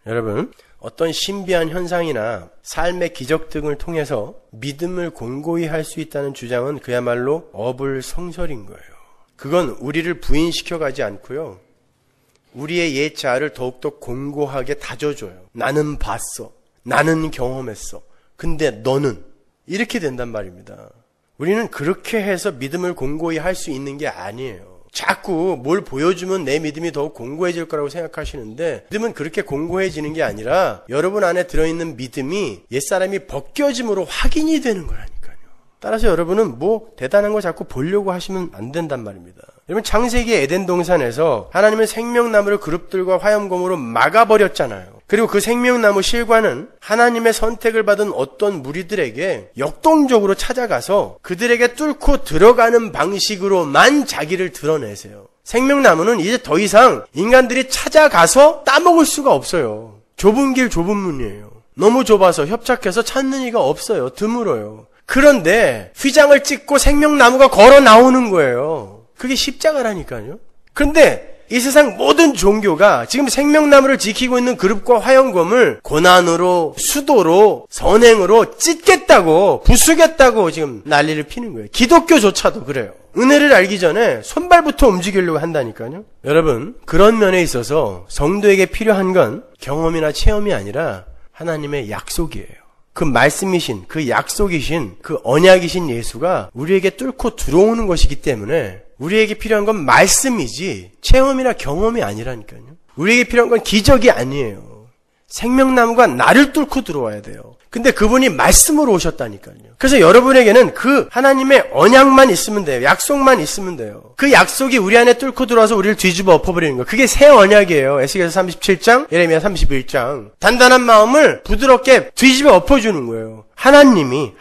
여러분 어떤 신비한 현상이나 삶의 기적 등을 통해서 믿음을 공고히 할 수 있다는 주장은 그야말로 어불성설인 거예요. 그건 우리를 부인시켜가지 않고요. 우리의 옛 자아를 더욱더 공고하게 다져줘요. 나는 봤어. 나는 경험했어. 근데 너는 이렇게 된단 말입니다. 우리는 그렇게 해서 믿음을 공고히 할 수 있는 게 아니에요. 자꾸 뭘 보여주면 내 믿음이 더욱 공고해질 거라고 생각하시는데 믿음은 그렇게 공고해지는 게 아니라 여러분 안에 들어있는 믿음이 옛사람이 벗겨짐으로 확인이 되는 거라니까요. 따라서 여러분은 뭐 대단한 거 자꾸 보려고 하시면 안 된단 말입니다. 여러분 창세기 에덴 동산에서 하나님은 생명나무를 그룹들과 화염검으로 막아버렸잖아요. 그리고 그 생명나무 실과는 하나님의 선택을 받은 어떤 무리들에게 역동적으로 찾아가서 그들에게 뚫고 들어가는 방식으로만 자기를 드러내세요. 생명나무는 이제 더 이상 인간들이 찾아가서 따먹을 수가 없어요. 좁은 길 좁은 문이에요. 너무 좁아서 협착해서 찾는 이가 없어요. 드물어요. 그런데 휘장을 찍고 생명나무가 걸어 나오는 거예요. 그게 십자가라니까요. 그런데 이 세상 모든 종교가 지금 생명나무를 지키고 있는 그룹과 화영검을 고난으로, 수도로, 선행으로 찢겠다고, 부수겠다고 지금 난리를 피는 거예요. 기독교조차도 그래요. 은혜를 알기 전에 손발부터 움직이려고 한다니까요. 여러분, 그런 면에 있어서 성도에게 필요한 건 경험이나 체험이 아니라 하나님의 약속이에요. 그 말씀이신, 그 약속이신, 그 언약이신 예수가 우리에게 뚫고 들어오는 것이기 때문에 우리에게 필요한 건 말씀이지 체험이나 경험이 아니라니까요. 우리에게 필요한 건 기적이 아니에요. 생명나무가 나를 뚫고 들어와야 돼요. 근데 그분이 말씀으로 오셨다니까요. 그래서 여러분에게는 그 하나님의 언약만 있으면 돼요. 약속만 있으면 돼요. 그 약속이 우리 안에 뚫고 들어와서 우리를 뒤집어 엎어버리는 거예요. 그게 새 언약이에요. 에스겔서 37장, 예레미야 31장. 단단한 마음을 부드럽게 뒤집어 엎어주는 거예요. 하나님이.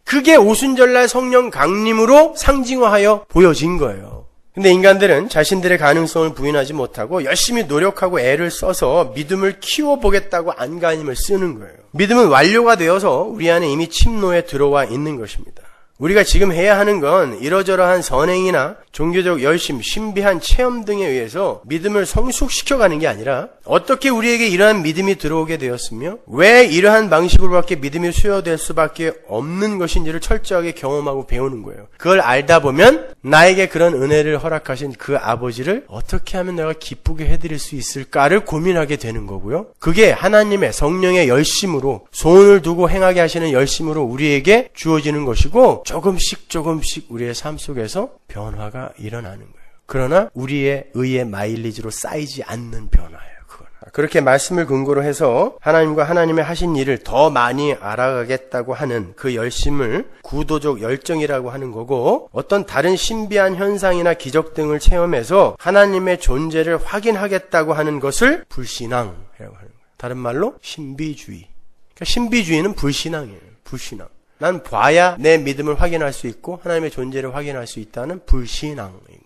그게 오순절날 성령 강림으로 상징화하여 보여진 거예요. 근데 인간들은 자신들의 가능성을 부인하지 못하고 열심히 노력하고 애를 써서 믿음을 키워보겠다고 안간힘을 쓰는 거예요. 믿음은 완료가 되어서 우리 안에 이미 침노에 들어와 있는 것입니다. 우리가 지금 해야 하는 건 이러저러한 선행이나 종교적 열심, 신비한 체험 등에 의해서 믿음을 성숙시켜가는 게 아니라 어떻게 우리에게 이러한 믿음이 들어오게 되었으며 왜 이러한 방식으로밖에 믿음이 수여될 수밖에 없는 것인지를 철저하게 경험하고 배우는 거예요. 그걸 알다 보면 나에게 그런 은혜를 허락하신 그 아버지를 어떻게 하면 내가 기쁘게 해드릴 수 있을까를 고민하게 되는 거고요. 그게 하나님의 성령의 열심으로 소원을 두고 행하게 하시는 열심으로 우리에게 주어지는 것이고 조금씩 우리의 삶 속에서 변화가 일어나는 거예요. 그러나 우리의 의의 마일리지로 쌓이지 않는 변화예요. 그건. 그렇게 말씀을 근거로 해서 하나님과 하나님의 하신 일을 더 많이 알아가겠다고 하는 그 열심을 구도적 열정이라고 하는 거고, 어떤 다른 신비한 현상이나 기적 등을 체험해서 하나님의 존재를 확인하겠다고 하는 것을 불신앙이라고 하는 거예요. 다른 말로 신비주의. 그러니까 신비주의는 불신앙이에요. 불신앙. 난 봐야 내 믿음을 확인할 수 있고 하나님의 존재를 확인할 수 있다는 불신앙인 거예요.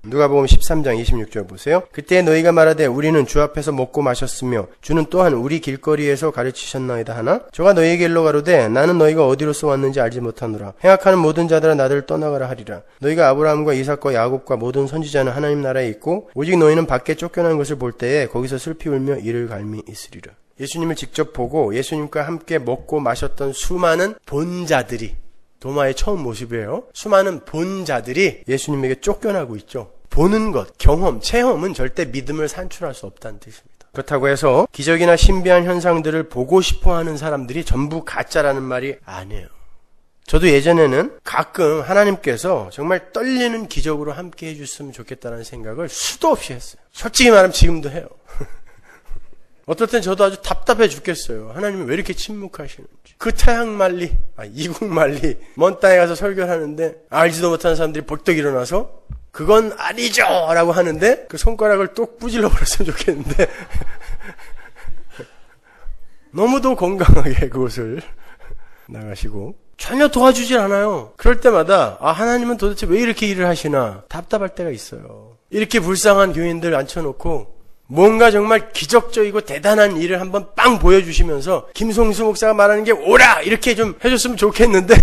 누가복음 13장 26절 보세요. 그때 너희가 말하되 우리는 주 앞에서 먹고 마셨으며 주는 또한 우리 길거리에서 가르치셨나이다 하나 저가 너희에게 일러 가로되 나는 너희가 어디로서 왔는지 알지 못하노라. 행악하는 모든 자들아 나를 떠나가라 하리라. 너희가 아브라함과 이삭과 야곱과 모든 선지자는 하나님 나라에 있고 오직 너희는 밖에 쫓겨나는 것을 볼 때에 거기서 슬피 울며 이를 갈미 있으리라. 예수님을 직접 보고 예수님과 함께 먹고 마셨던 수많은 본자들이, 도마의 처음 모습이에요. 수많은 본자들이 예수님에게 쫓겨나고 있죠. 보는 것, 경험, 체험은 절대 믿음을 산출할 수 없다는 뜻입니다. 그렇다고 해서 기적이나 신비한 현상들을 보고 싶어하는 사람들이 전부 가짜라는 말이 아니에요. 저도 예전에는 가끔 하나님께서 정말 떨리는 기적으로 함께 해주셨으면 좋겠다는 생각을 수도 없이 했어요. 솔직히 말하면 지금도 해요. 어떨 땐 저도 아주 답답해 죽겠어요. 하나님이 왜 이렇게 침묵하시는지. 그 태양만리, 이국만리, 먼 땅에 가서 설교를 하는데 알지도 못하는 사람들이 벌떡 일어나서 그건 아니죠! 라고 하는데 그 손가락을 똑 부질러 버렸으면 좋겠는데 너무도 건강하게 그곳을 나가시고 전혀 도와주질 않아요. 그럴 때마다 하나님은 도대체 왜 이렇게 일을 하시나 답답할 때가 있어요. 이렇게 불쌍한 교인들 앉혀놓고 뭔가 정말 기적적이고 대단한 일을 한번 빵 보여주시면서 김송수 목사가 말하는 게 오라! 이렇게 좀 해줬으면 좋겠는데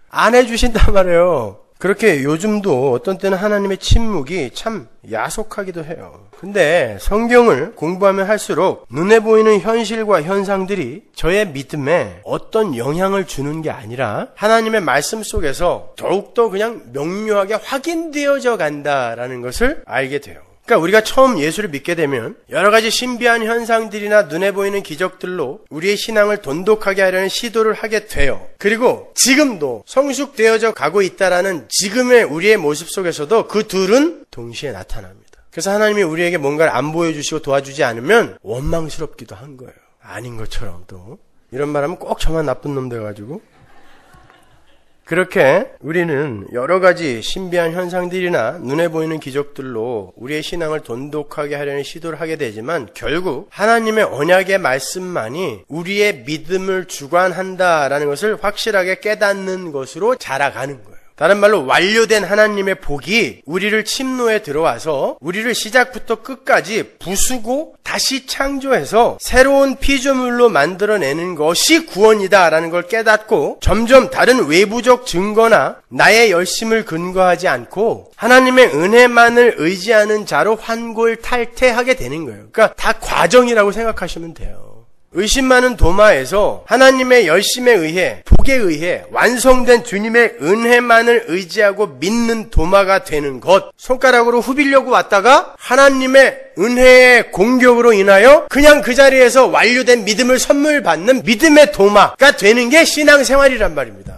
안 해주신단 말이에요. 그렇게 요즘도 어떤 때는 하나님의 침묵이 참 야속하기도 해요. 근데 성경을 공부하면 할수록 눈에 보이는 현실과 현상들이 저의 믿음에 어떤 영향을 주는 게 아니라 하나님의 말씀 속에서 더욱더 그냥 명료하게 확인되어져 간다라는 것을 알게 돼요. 그러니까 우리가 처음 예수를 믿게 되면 여러 가지 신비한 현상들이나 눈에 보이는 기적들로 우리의 신앙을 돈독하게 하려는 시도를 하게 돼요. 그리고 지금도 성숙되어져 가고 있다라는 지금의 우리의 모습 속에서도 그 둘은 동시에 나타납니다. 그래서 하나님이 우리에게 뭔가를 안 보여주시고 도와주지 않으면 원망스럽기도 한 거예요. 아닌 것처럼 또. 이런 말 하면 꼭 저만 나쁜 놈 돼가지고. 그렇게 우리는 여러 가지 신비한 현상들이나 눈에 보이는 기적들로 우리의 신앙을 돈독하게 하려는 시도를 하게 되지만 결국 하나님의 언약의 말씀만이 우리의 믿음을 주관한다라는 것을 확실하게 깨닫는 것으로 자라가는 거예요. 다른 말로 완료된 하나님의 복이 우리를 침노에 들어와서 우리를 시작부터 끝까지 부수고 다시 창조해서 새로운 피조물로 만들어내는 것이 구원이다라는 걸 깨닫고 점점 다른 외부적 증거나 나의 열심을 근거하지 않고 하나님의 은혜만을 의지하는 자로 환골탈태하게 되는 거예요. 그러니까 다 과정이라고 생각하시면 돼요. 의심 많은 도마에서 하나님의 열심에 의해 복에 의해 완성된 주님의 은혜만을 의지하고 믿는 도마가 되는 것, 손가락으로 후비려고 왔다가 하나님의 은혜의 공격으로 인하여 그냥 그 자리에서 완료된 믿음을 선물 받는 믿음의 도마가 되는 게 신앙생활이란 말입니다.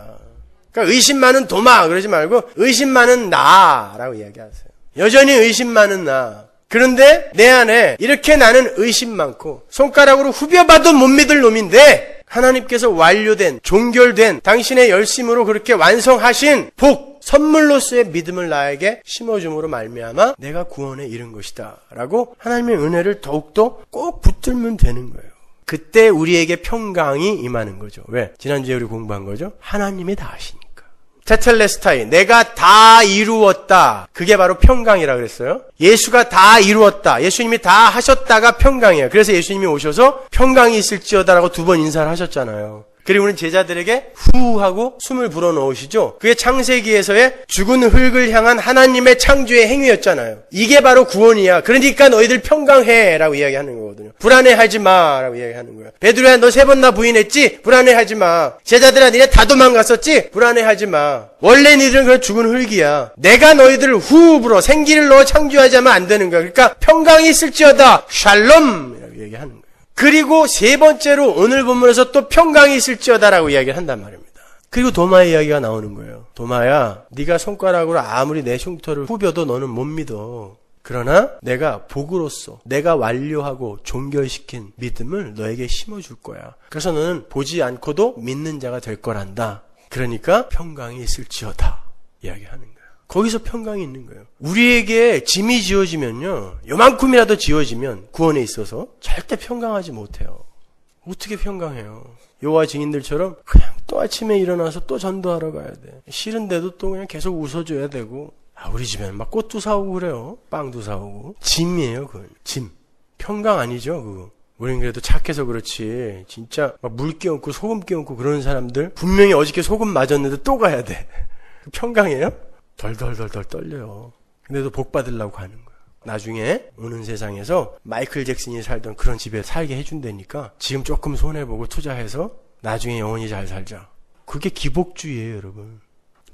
그러니까 의심 많은 도마 그러지 말고 의심 많은 나라고 이야기하세요. 여전히 의심 많은 나. 그런데 내 안에 이렇게 나는 의심 많고 손가락으로 후벼봐도 못 믿을 놈인데 하나님께서 완료된 종결된 당신의 열심으로 그렇게 완성하신 복 선물로서의 믿음을 나에게 심어줌으로 말미암아 내가 구원에 이른 것이다 라고 하나님의 은혜를 더욱더 꼭 붙들면 되는 거예요. 그때 우리에게 평강이 임하는 거죠. 왜? 지난주에 우리 공부한 거죠. 하나님이 다 하시니까. 테텔레스타이, 내가 다 이루었다. 그게 바로 평강이라 그랬어요. 예수가 다 이루었다. 예수님이 다 하셨다가 평강이에요. 그래서 예수님이 오셔서 평강이 있을지어다라고 2번 인사를 하셨잖아요. 그리고 우리는 제자들에게 후 하고 숨을 불어넣으시죠. 그게 창세기에서의 죽은 흙을 향한 하나님의 창조의 행위였잖아요. 이게 바로 구원이야. 그러니까 너희들 평강해 라고 이야기하는 거거든요. 불안해하지 마 라고 이야기하는 거야. 베드로야 너 3번 나 부인했지? 불안해하지 마. 제자들아 니네 다 도망갔었지? 불안해하지 마. 원래 니들은 그런 죽은 흙이야. 내가 너희들을 후 불어 생기를 넣어 창조하자면 안 되는 거야. 그러니까 평강이 있을지어다 샬롬 라고 얘기하는 거야. 그리고 3번째로 오늘 본문에서 또 평강이 있을지어다라고 이야기를 한단 말입니다. 그리고 도마의 이야기가 나오는 거예요. 도마야, 네가 손가락으로 아무리 내 흉터를 후벼도 너는 못 믿어. 그러나 내가 복으로써 내가 완료하고 종결시킨 믿음을 너에게 심어줄 거야. 그래서 너는 보지 않고도 믿는 자가 될 거란다. 그러니까 평강이 있을지어다 이야기하는 거예요. 거기서 평강이 있는 거예요. 우리에게 짐이 지어지면요, 요만큼이라도 지어지면 구원에 있어서 절대 평강하지 못해요. 어떻게 평강해요? 여호와 증인들처럼 그냥 또 아침에 일어나서 또 전도하러 가야 돼. 싫은데도 또 그냥 계속 웃어줘야 되고. 우리 집에는 막 꽃도 사오고 그래요. 빵도 사오고. 짐이에요, 그건. 짐. 평강 아니죠, 그거. 우린 그래도 착해서 그렇지. 진짜 막 물 끼얹고 소금 끼얹고 그러는 사람들 분명히 어저께 소금 맞았는데 또 가야 돼. 평강이에요? 덜덜덜덜 떨려요. 근데도 복 받으려고 가는 거야. 나중에 오는 세상에서 마이클 잭슨이 살던 그런 집에 살게 해준다니까 지금 조금 손해보고 투자해서 나중에 영원히 잘 살자. 그게 기복주의예요, 여러분.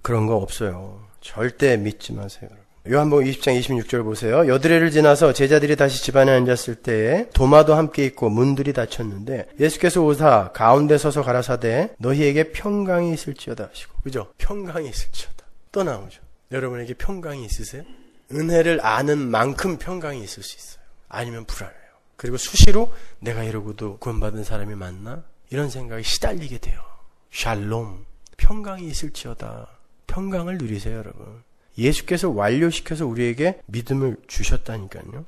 그런 거 없어요. 절대 믿지 마세요. 요한복음 20장 26절 보세요. 여드레를 지나서 제자들이 다시 집안에 앉았을 때에 도마도 함께 있고 문들이 닫혔는데 예수께서 오사 가운데 서서 가라사대 너희에게 평강이 있을지어다 하시고. 그죠? 평강이 있을지어다. 또 나오죠. 여러분에게 평강이 있으세요? 은혜를 아는 만큼 평강이 있을 수 있어요. 아니면 불안해요. 그리고 수시로 내가 이러고도 구원받은 사람이 많나? 이런 생각에 시달리게 돼요. 샬롬, 평강이 있을지어다. 평강을 누리세요, 여러분. 예수께서 완료시켜서 우리에게 믿음을 주셨다니까요.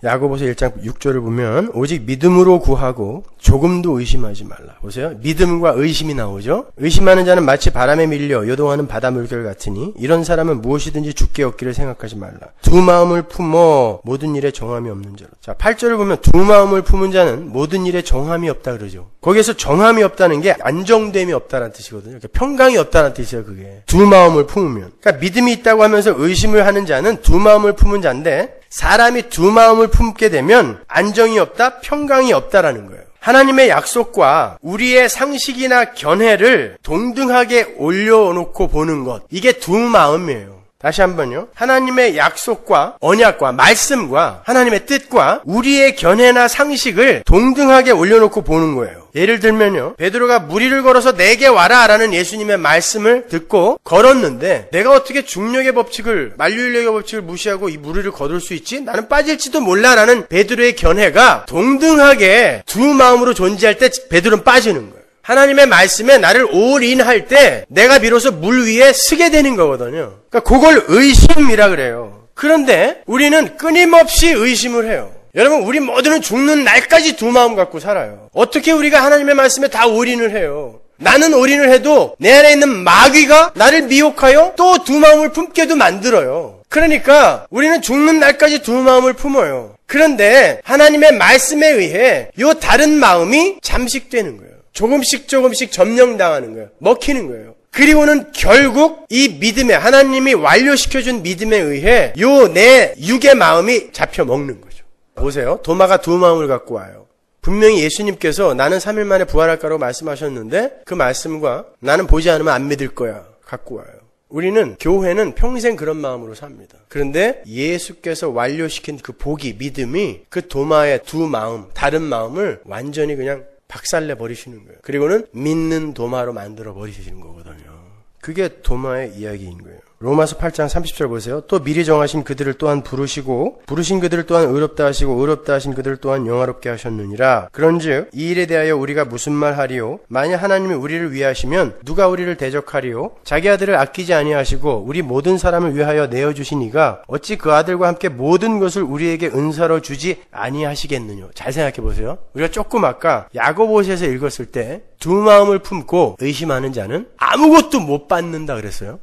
야고보서 1장 6절을 보면 오직 믿음으로 구하고 조금도 의심하지 말라. 보세요. 믿음과 의심이 나오죠. 의심하는 자는 마치 바람에 밀려 요동하는 바다 물결 같으니 이런 사람은 무엇이든지 죽게 얻기를 생각하지 말라. 두 마음을 품어 모든 일에 정함이 없는 자로. 자, 8절을 보면 두 마음을 품은 자는 모든 일에 정함이 없다 그러죠. 거기에서 정함이 없다는 게 안정됨이 없다는 뜻이거든요. 그러니까 평강이 없다는 뜻이에요, 그게. 두 마음을 품으면. 그러니까 믿음이 있다고 하면서 의심을 하는 자는 두 마음을 품은 자인데 사람이 두 마음을 품게 되면 안정이 없다, 평강이 없다라는 거예요. 하나님의 약속과 우리의 상식이나 견해를 동등하게 올려놓고 보는 것. 이게 두 마음이에요. 다시 한번요. 하나님의 약속과 언약과 말씀과 하나님의 뜻과 우리의 견해나 상식을 동등하게 올려놓고 보는 거예요. 예를 들면요. 베드로가 무리를 걸어서 내게 와라 라는 예수님의 말씀을 듣고 걸었는데 내가 어떻게 중력의 법칙을 만류인력의 법칙을 무시하고 이 무리를 거둘 수 있지? 나는 빠질지도 몰라 라는 베드로의 견해가 동등하게 두 마음으로 존재할 때 베드로는 빠지는 거예요. 하나님의 말씀에 나를 올인할 때 내가 비로소 물 위에 서게 되는 거거든요. 그러니까 그걸 의심이라 그래요. 그런데 우리는 끊임없이 의심을 해요. 여러분, 우리 모두는 죽는 날까지 두 마음 갖고 살아요. 어떻게 우리가 하나님의 말씀에 다 올인을 해요? 나는 올인을 해도 내 안에 있는 마귀가 나를 미혹하여 또 두 마음을 품게도 만들어요. 그러니까 우리는 죽는 날까지 두 마음을 품어요. 그런데 하나님의 말씀에 의해 요 다른 마음이 잠식되는 거예요. 조금씩 점령당하는 거예요. 먹히는 거예요. 그리고는 결국 이 믿음에, 하나님이 완료시켜준 믿음에 의해 요 내 육의 마음이 잡혀 먹는 거죠. 보세요. 도마가 두 마음을 갖고 와요. 분명히 예수님께서 나는 3일 만에 부활할 거라고 말씀하셨는데 그 말씀과 나는 보지 않으면 안 믿을 거야 갖고 와요. 우리는 교회는 평생 그런 마음으로 삽니다. 그런데 예수께서 완료시킨 그 복이, 믿음이 그 도마의 두 마음, 다른 마음을 완전히 그냥 박살내 버리시는 거예요. 그리고는 믿는 도마로 만들어 버리시는 거거든요. 그게 도마의 이야기인 거예요. 로마서 8장 30절 보세요. 또 미리 정하신 그들을 또한 부르시고 부르신 그들을 또한 의롭다 하시고 의롭다 하신 그들을 또한 영화롭게 하셨느니라. 그런즉 이 일에 대하여 우리가 무슨 말 하리요? 만약 하나님이 우리를 위하시면 누가 우리를 대적하리요? 자기 아들을 아끼지 아니하시고 우리 모든 사람을 위하여 내어주신 이가 어찌 그 아들과 함께 모든 것을 우리에게 은사로 주지 아니하시겠느냐. 잘 생각해 보세요. 우리가 조금 아까 야고보서에서 읽었을 때 두 마음을 품고 의심하는 자는 아무것도 못 받는다 그랬어요.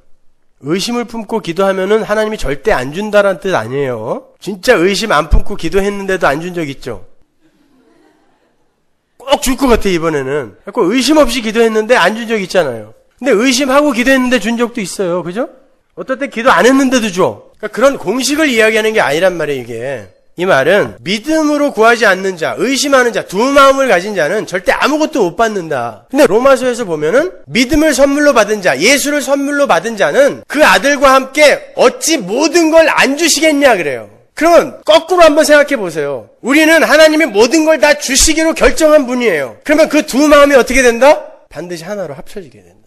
의심을 품고 기도하면은 하나님이 절대 안 준다라는 뜻 아니에요. 진짜 의심 안 품고 기도했는데도 안 준 적 있죠? 꼭 줄 것 같아, 이번에는. 그래서 의심 없이 기도했는데 안 준 적 있잖아요. 근데 의심하고 기도했는데 준 적도 있어요. 그죠? 어떨 때 기도 안 했는데도 줘. 그러니까 그런 공식을 이야기하는 게 아니란 말이에요, 이게. 이 말은 믿음으로 구하지 않는 자, 의심하는 자, 두 마음을 가진 자는 절대 아무것도 못 받는다. 근데 로마서에서 보면은 믿음을 선물로 받은 자, 예수를 선물로 받은 자는 그 아들과 함께 어찌 모든 걸 안 주시겠냐 그래요. 그러면 거꾸로 한번 생각해 보세요. 우리는 하나님이 모든 걸 다 주시기로 결정한 분이에요. 그러면 그 두 마음이 어떻게 된다? 반드시 하나로 합쳐지게 된다.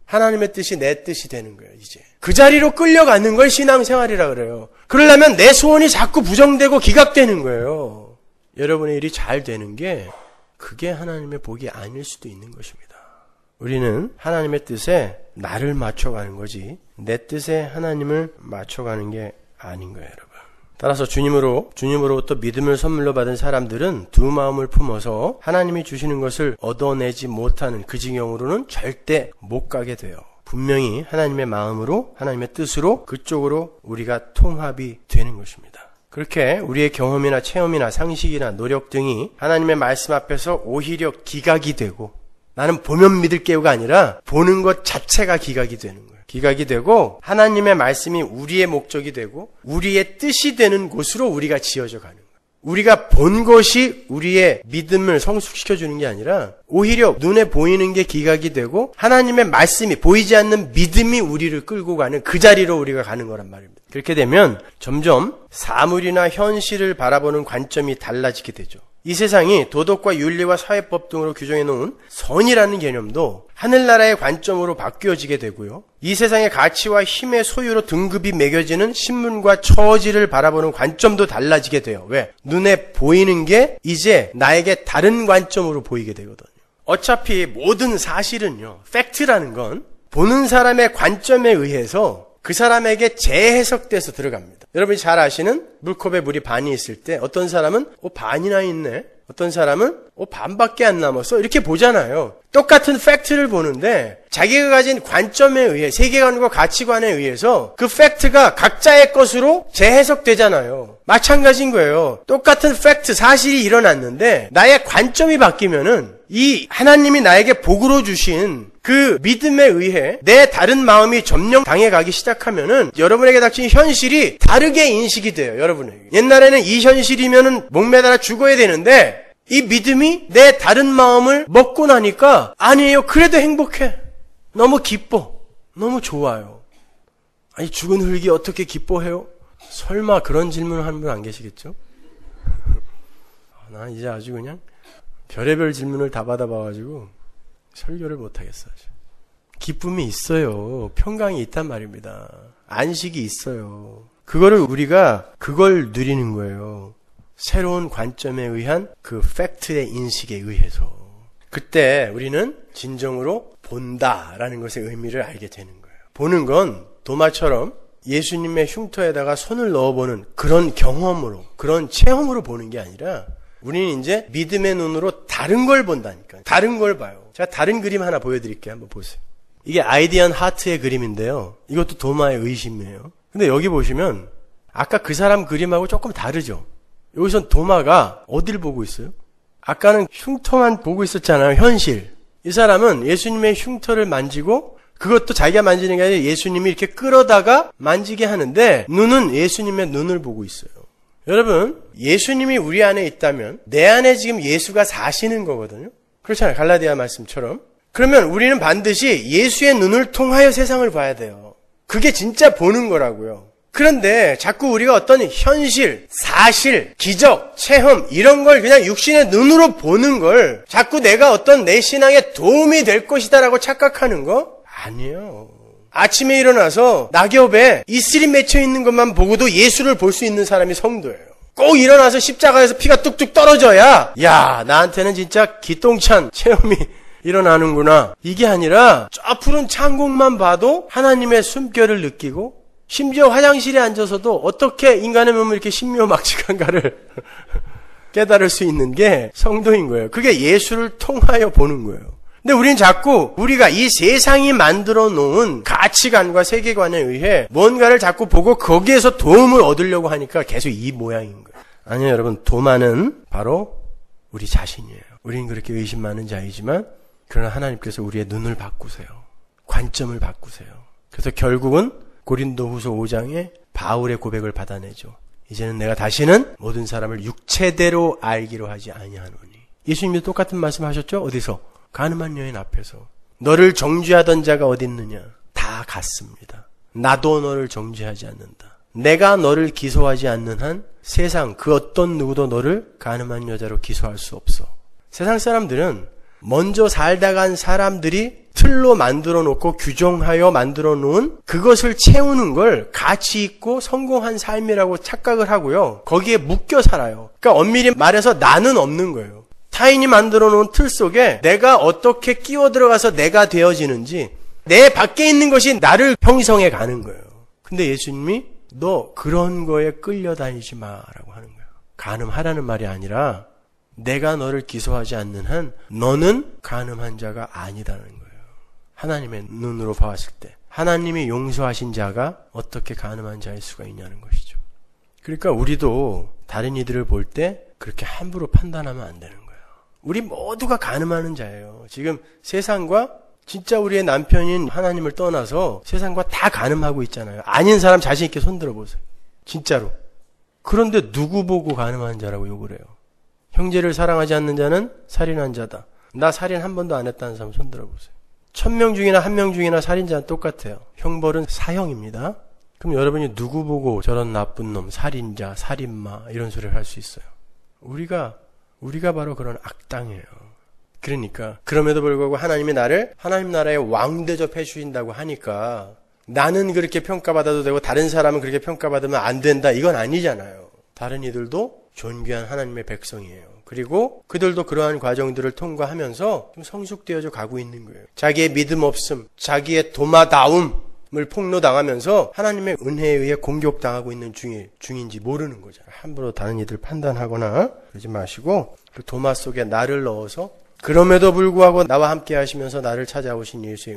하나님의 뜻이 내 뜻이 되는 거예요, 이제. 그 자리로 끌려가는 걸 신앙생활이라 그래요. 그러려면 내 소원이 자꾸 부정되고 기각되는 거예요. 여러분의 일이 잘 되는 게 그게 하나님의 복이 아닐 수도 있는 것입니다. 우리는 하나님의 뜻에 나를 맞춰가는 거지 내 뜻에 하나님을 맞춰가는 게 아닌 거예요, 여러분. 따라서 주님으로부터 믿음을 선물로 받은 사람들은 두 마음을 품어서 하나님이 주시는 것을 얻어내지 못하는 그 지경으로는 절대 못 가게 돼요. 분명히 하나님의 마음으로, 하나님의 뜻으로 그쪽으로 우리가 통합이 되는 것입니다. 그렇게 우리의 경험이나 체험이나 상식이나 노력 등이 하나님의 말씀 앞에서 오히려 기각이 되고, 나는 보면 믿을 게요가 아니라 보는 것 자체가 기각이 되는 거예요. 기각이 되고 하나님의 말씀이 우리의 목적이 되고 우리의 뜻이 되는 곳으로 우리가 지어져 가는 거예요. 우리가 본 것이 우리의 믿음을 성숙시켜주는 게 아니라 오히려 눈에 보이는 게 기각이 되고 하나님의 말씀이 보이지 않는 믿음이 우리를 끌고 가는 그 자리로 우리가 가는 거란 말입니다. 그렇게 되면 점점 사물이나 현실을 바라보는 관점이 달라지게 되죠. 이 세상이 도덕과 윤리와 사회법 등으로 규정해 놓은 선이라는 개념도 하늘나라의 관점으로 바뀌어지게 되고요. 이 세상의 가치와 힘의 소유로 등급이 매겨지는 신분과 처지를 바라보는 관점도 달라지게 돼요. 왜? 눈에 보이는 게 이제 나에게 다른 관점으로 보이게 되거든요. 어차피 모든 사실은요, 팩트라는 건 보는 사람의 관점에 의해서 그 사람에게 재해석돼서 들어갑니다. 여러분이 잘 아시는 물컵에 물이 반이 있을 때 어떤 사람은 반이나 있네, 어떤 사람은 반밖에 안 남았어, 이렇게 보잖아요. 똑같은 팩트를 보는데 자기가 가진 관점에 의해, 세계관과 가치관에 의해서 그 팩트가 각자의 것으로 재해석되잖아요. 마찬가지인 거예요. 똑같은 팩트, 사실이 일어났는데 나의 관점이 바뀌면은 이 하나님이 나에게 복으로 주신 그 믿음에 의해 내 다른 마음이 점령당해 가기 시작하면은 여러분에게 닥친 현실이 다르게 인식이 돼요, 여러분에게. 옛날에는 이 현실이면은 목매달아 죽어야 되는데 이 믿음이 내 다른 마음을 먹고 나니까 아니에요, 그래도 행복해. 너무 기뻐. 너무 좋아요. 아니, 죽은 흙이 어떻게 기뻐해요? 설마 그런 질문을 하는 분 안 계시겠죠? 나 이제 아주 그냥 별의별 질문을 다 받아봐가지고 설교를 못하겠어. 기쁨이 있어요. 평강이 있단 말입니다. 안식이 있어요. 우리가 그걸 누리는 거예요. 새로운 관점에 의한 그 팩트의 인식에 의해서. 그때 우리는 진정으로 본다라는 것의 의미를 알게 되는 거예요. 보는 건 도마처럼 예수님의 흉터에다가 손을 넣어보는 그런 경험으로, 그런 체험으로 보는 게 아니라 우리는 이제 믿음의 눈으로 다른 걸 본다니까요. 다른 걸 봐요. 제가 다른 그림 하나 보여드릴게요. 한번 보세요. 이게 아이디언 하트의 그림인데요. 이것도 도마의 의심이에요. 근데 여기 보시면 아까 그 사람 그림하고 조금 다르죠. 여기선 도마가 어딜 보고 있어요? 아까는 흉터만 보고 있었잖아요. 현실. 이 사람은 예수님의 흉터를 만지고 그것도 자기가 만지는 게 아니라 예수님이 이렇게 끌어다가 만지게 하는데 눈은 예수님의 눈을 보고 있어요. 여러분, 예수님이 우리 안에 있다면 내 안에 지금 예수가 사시는 거거든요. 그렇잖아요. 갈라디아 말씀처럼. 그러면 우리는 반드시 예수의 눈을 통하여 세상을 봐야 돼요. 그게 진짜 보는 거라고요. 그런데 자꾸 우리가 어떤 현실, 사실, 기적, 체험 이런 걸 그냥 육신의 눈으로 보는 걸 자꾸 내가 어떤 내 신앙에 도움이 될 것이다라고 착각하는 거? 아니에요. 아침에 일어나서 낙엽에 이슬이 맺혀 있는 것만 보고도 예수를 볼 수 있는 사람이 성도예요. 꼭 일어나서 십자가에서 피가 뚝뚝 떨어져야 야, 나한테는 진짜 기똥찬 체험이 일어나는구나. 이게 아니라 저 푸른 창공만 봐도 하나님의 숨결을 느끼고 심지어 화장실에 앉아서도 어떻게 인간의 몸을 이렇게 신묘막측한가를 깨달을 수 있는 게 성도인 거예요. 그게 예수를 통하여 보는 거예요. 근데 우린 자꾸 우리가 이 세상이 만들어 놓은 가치관과 세계관에 의해 뭔가를 자꾸 보고 거기에서 도움을 얻으려고 하니까 계속 이 모양인 거예요. 아니요, 여러분. 도마는 바로 우리 자신이에요. 우린 그렇게 의심 많은 자이지만 그러나 하나님께서 우리의 눈을 바꾸세요. 관점을 바꾸세요. 그래서 결국은 고린도후서 5장에 바울의 고백을 받아내죠. 이제는 내가 다시는 모든 사람을 육체대로 알기로 하지 아니하노니. 예수님도 똑같은 말씀하셨죠? 어디서? 가늠한 여인 앞에서. 너를 정죄하던 자가 어디 있느냐? 다 갔습니다. 나도 너를 정죄하지 않는다. 내가 너를 기소하지 않는 한 세상 그 어떤 누구도 너를 가늠한 여자로 기소할 수 없어. 세상 사람들은 먼저 살다 간 사람들이 틀로 만들어 놓고 규정하여 만들어 놓은 그것을 채우는 걸 가치 있고 성공한 삶이라고 착각을 하고요. 거기에 묶여 살아요. 그러니까 엄밀히 말해서 나는 없는 거예요. 타인이 만들어 놓은 틀 속에 내가 어떻게 끼어 들어가서 내가 되어지는지 내 밖에 있는 것이 나를 형성해 가는 거예요. 근데 예수님이 너 그런 거에 끌려다니지 마라고 하는 거예요. 간음하라는 말이 아니라 내가 너를 기소하지 않는 한 너는 간음한 자가 아니다는 거예요. 하나님의 눈으로 봤을 때 하나님이 용서하신 자가 어떻게 간음한 자일 수가 있냐는 것이죠. 그러니까 우리도 다른 이들을 볼 때 그렇게 함부로 판단하면 안 되는 거예요. 우리 모두가 간음하는 자예요. 지금 세상과 진짜 우리의 남편인 하나님을 떠나서 세상과 다 간음하고 있잖아요. 아닌 사람 자신 있게 손들어 보세요. 진짜로. 그런데 누구 보고 간음하는 자라고 욕을 해요? 형제를 사랑하지 않는 자는 살인한 자다. 나 살인 한 번도 안 했다는 사람 손들어 보세요. 1000명 중이나 1명 중이나 살인자는 똑같아요. 형벌은 사형입니다. 그럼 여러분이 누구 보고 저런 나쁜 놈, 살인자, 살인마 이런 소리를 할 수 있어요? 우리가 바로 그런 악당이에요. 그러니까 그럼에도 불구하고 하나님이 나를 하나님 나라의 왕 대접해 주신다고 하니까 나는 그렇게 평가받아도 되고 다른 사람은 그렇게 평가받으면 안 된다. 이건 아니잖아요. 다른 이들도 존귀한 하나님의 백성이에요. 그리고 그들도 그러한 과정들을 통과하면서 좀 성숙되어져 가고 있는 거예요. 자기의 믿음 없음, 자기의 도마다움을 폭로당하면서 하나님의 은혜에 의해 공격당하고 있는 중인지 모르는 거잖아요. 함부로 다른 이들 판단하거나 그러지 마시고 그 도마 속에 나를 넣어서 그럼에도 불구하고 나와 함께 하시면서 나를 찾아오신 예수의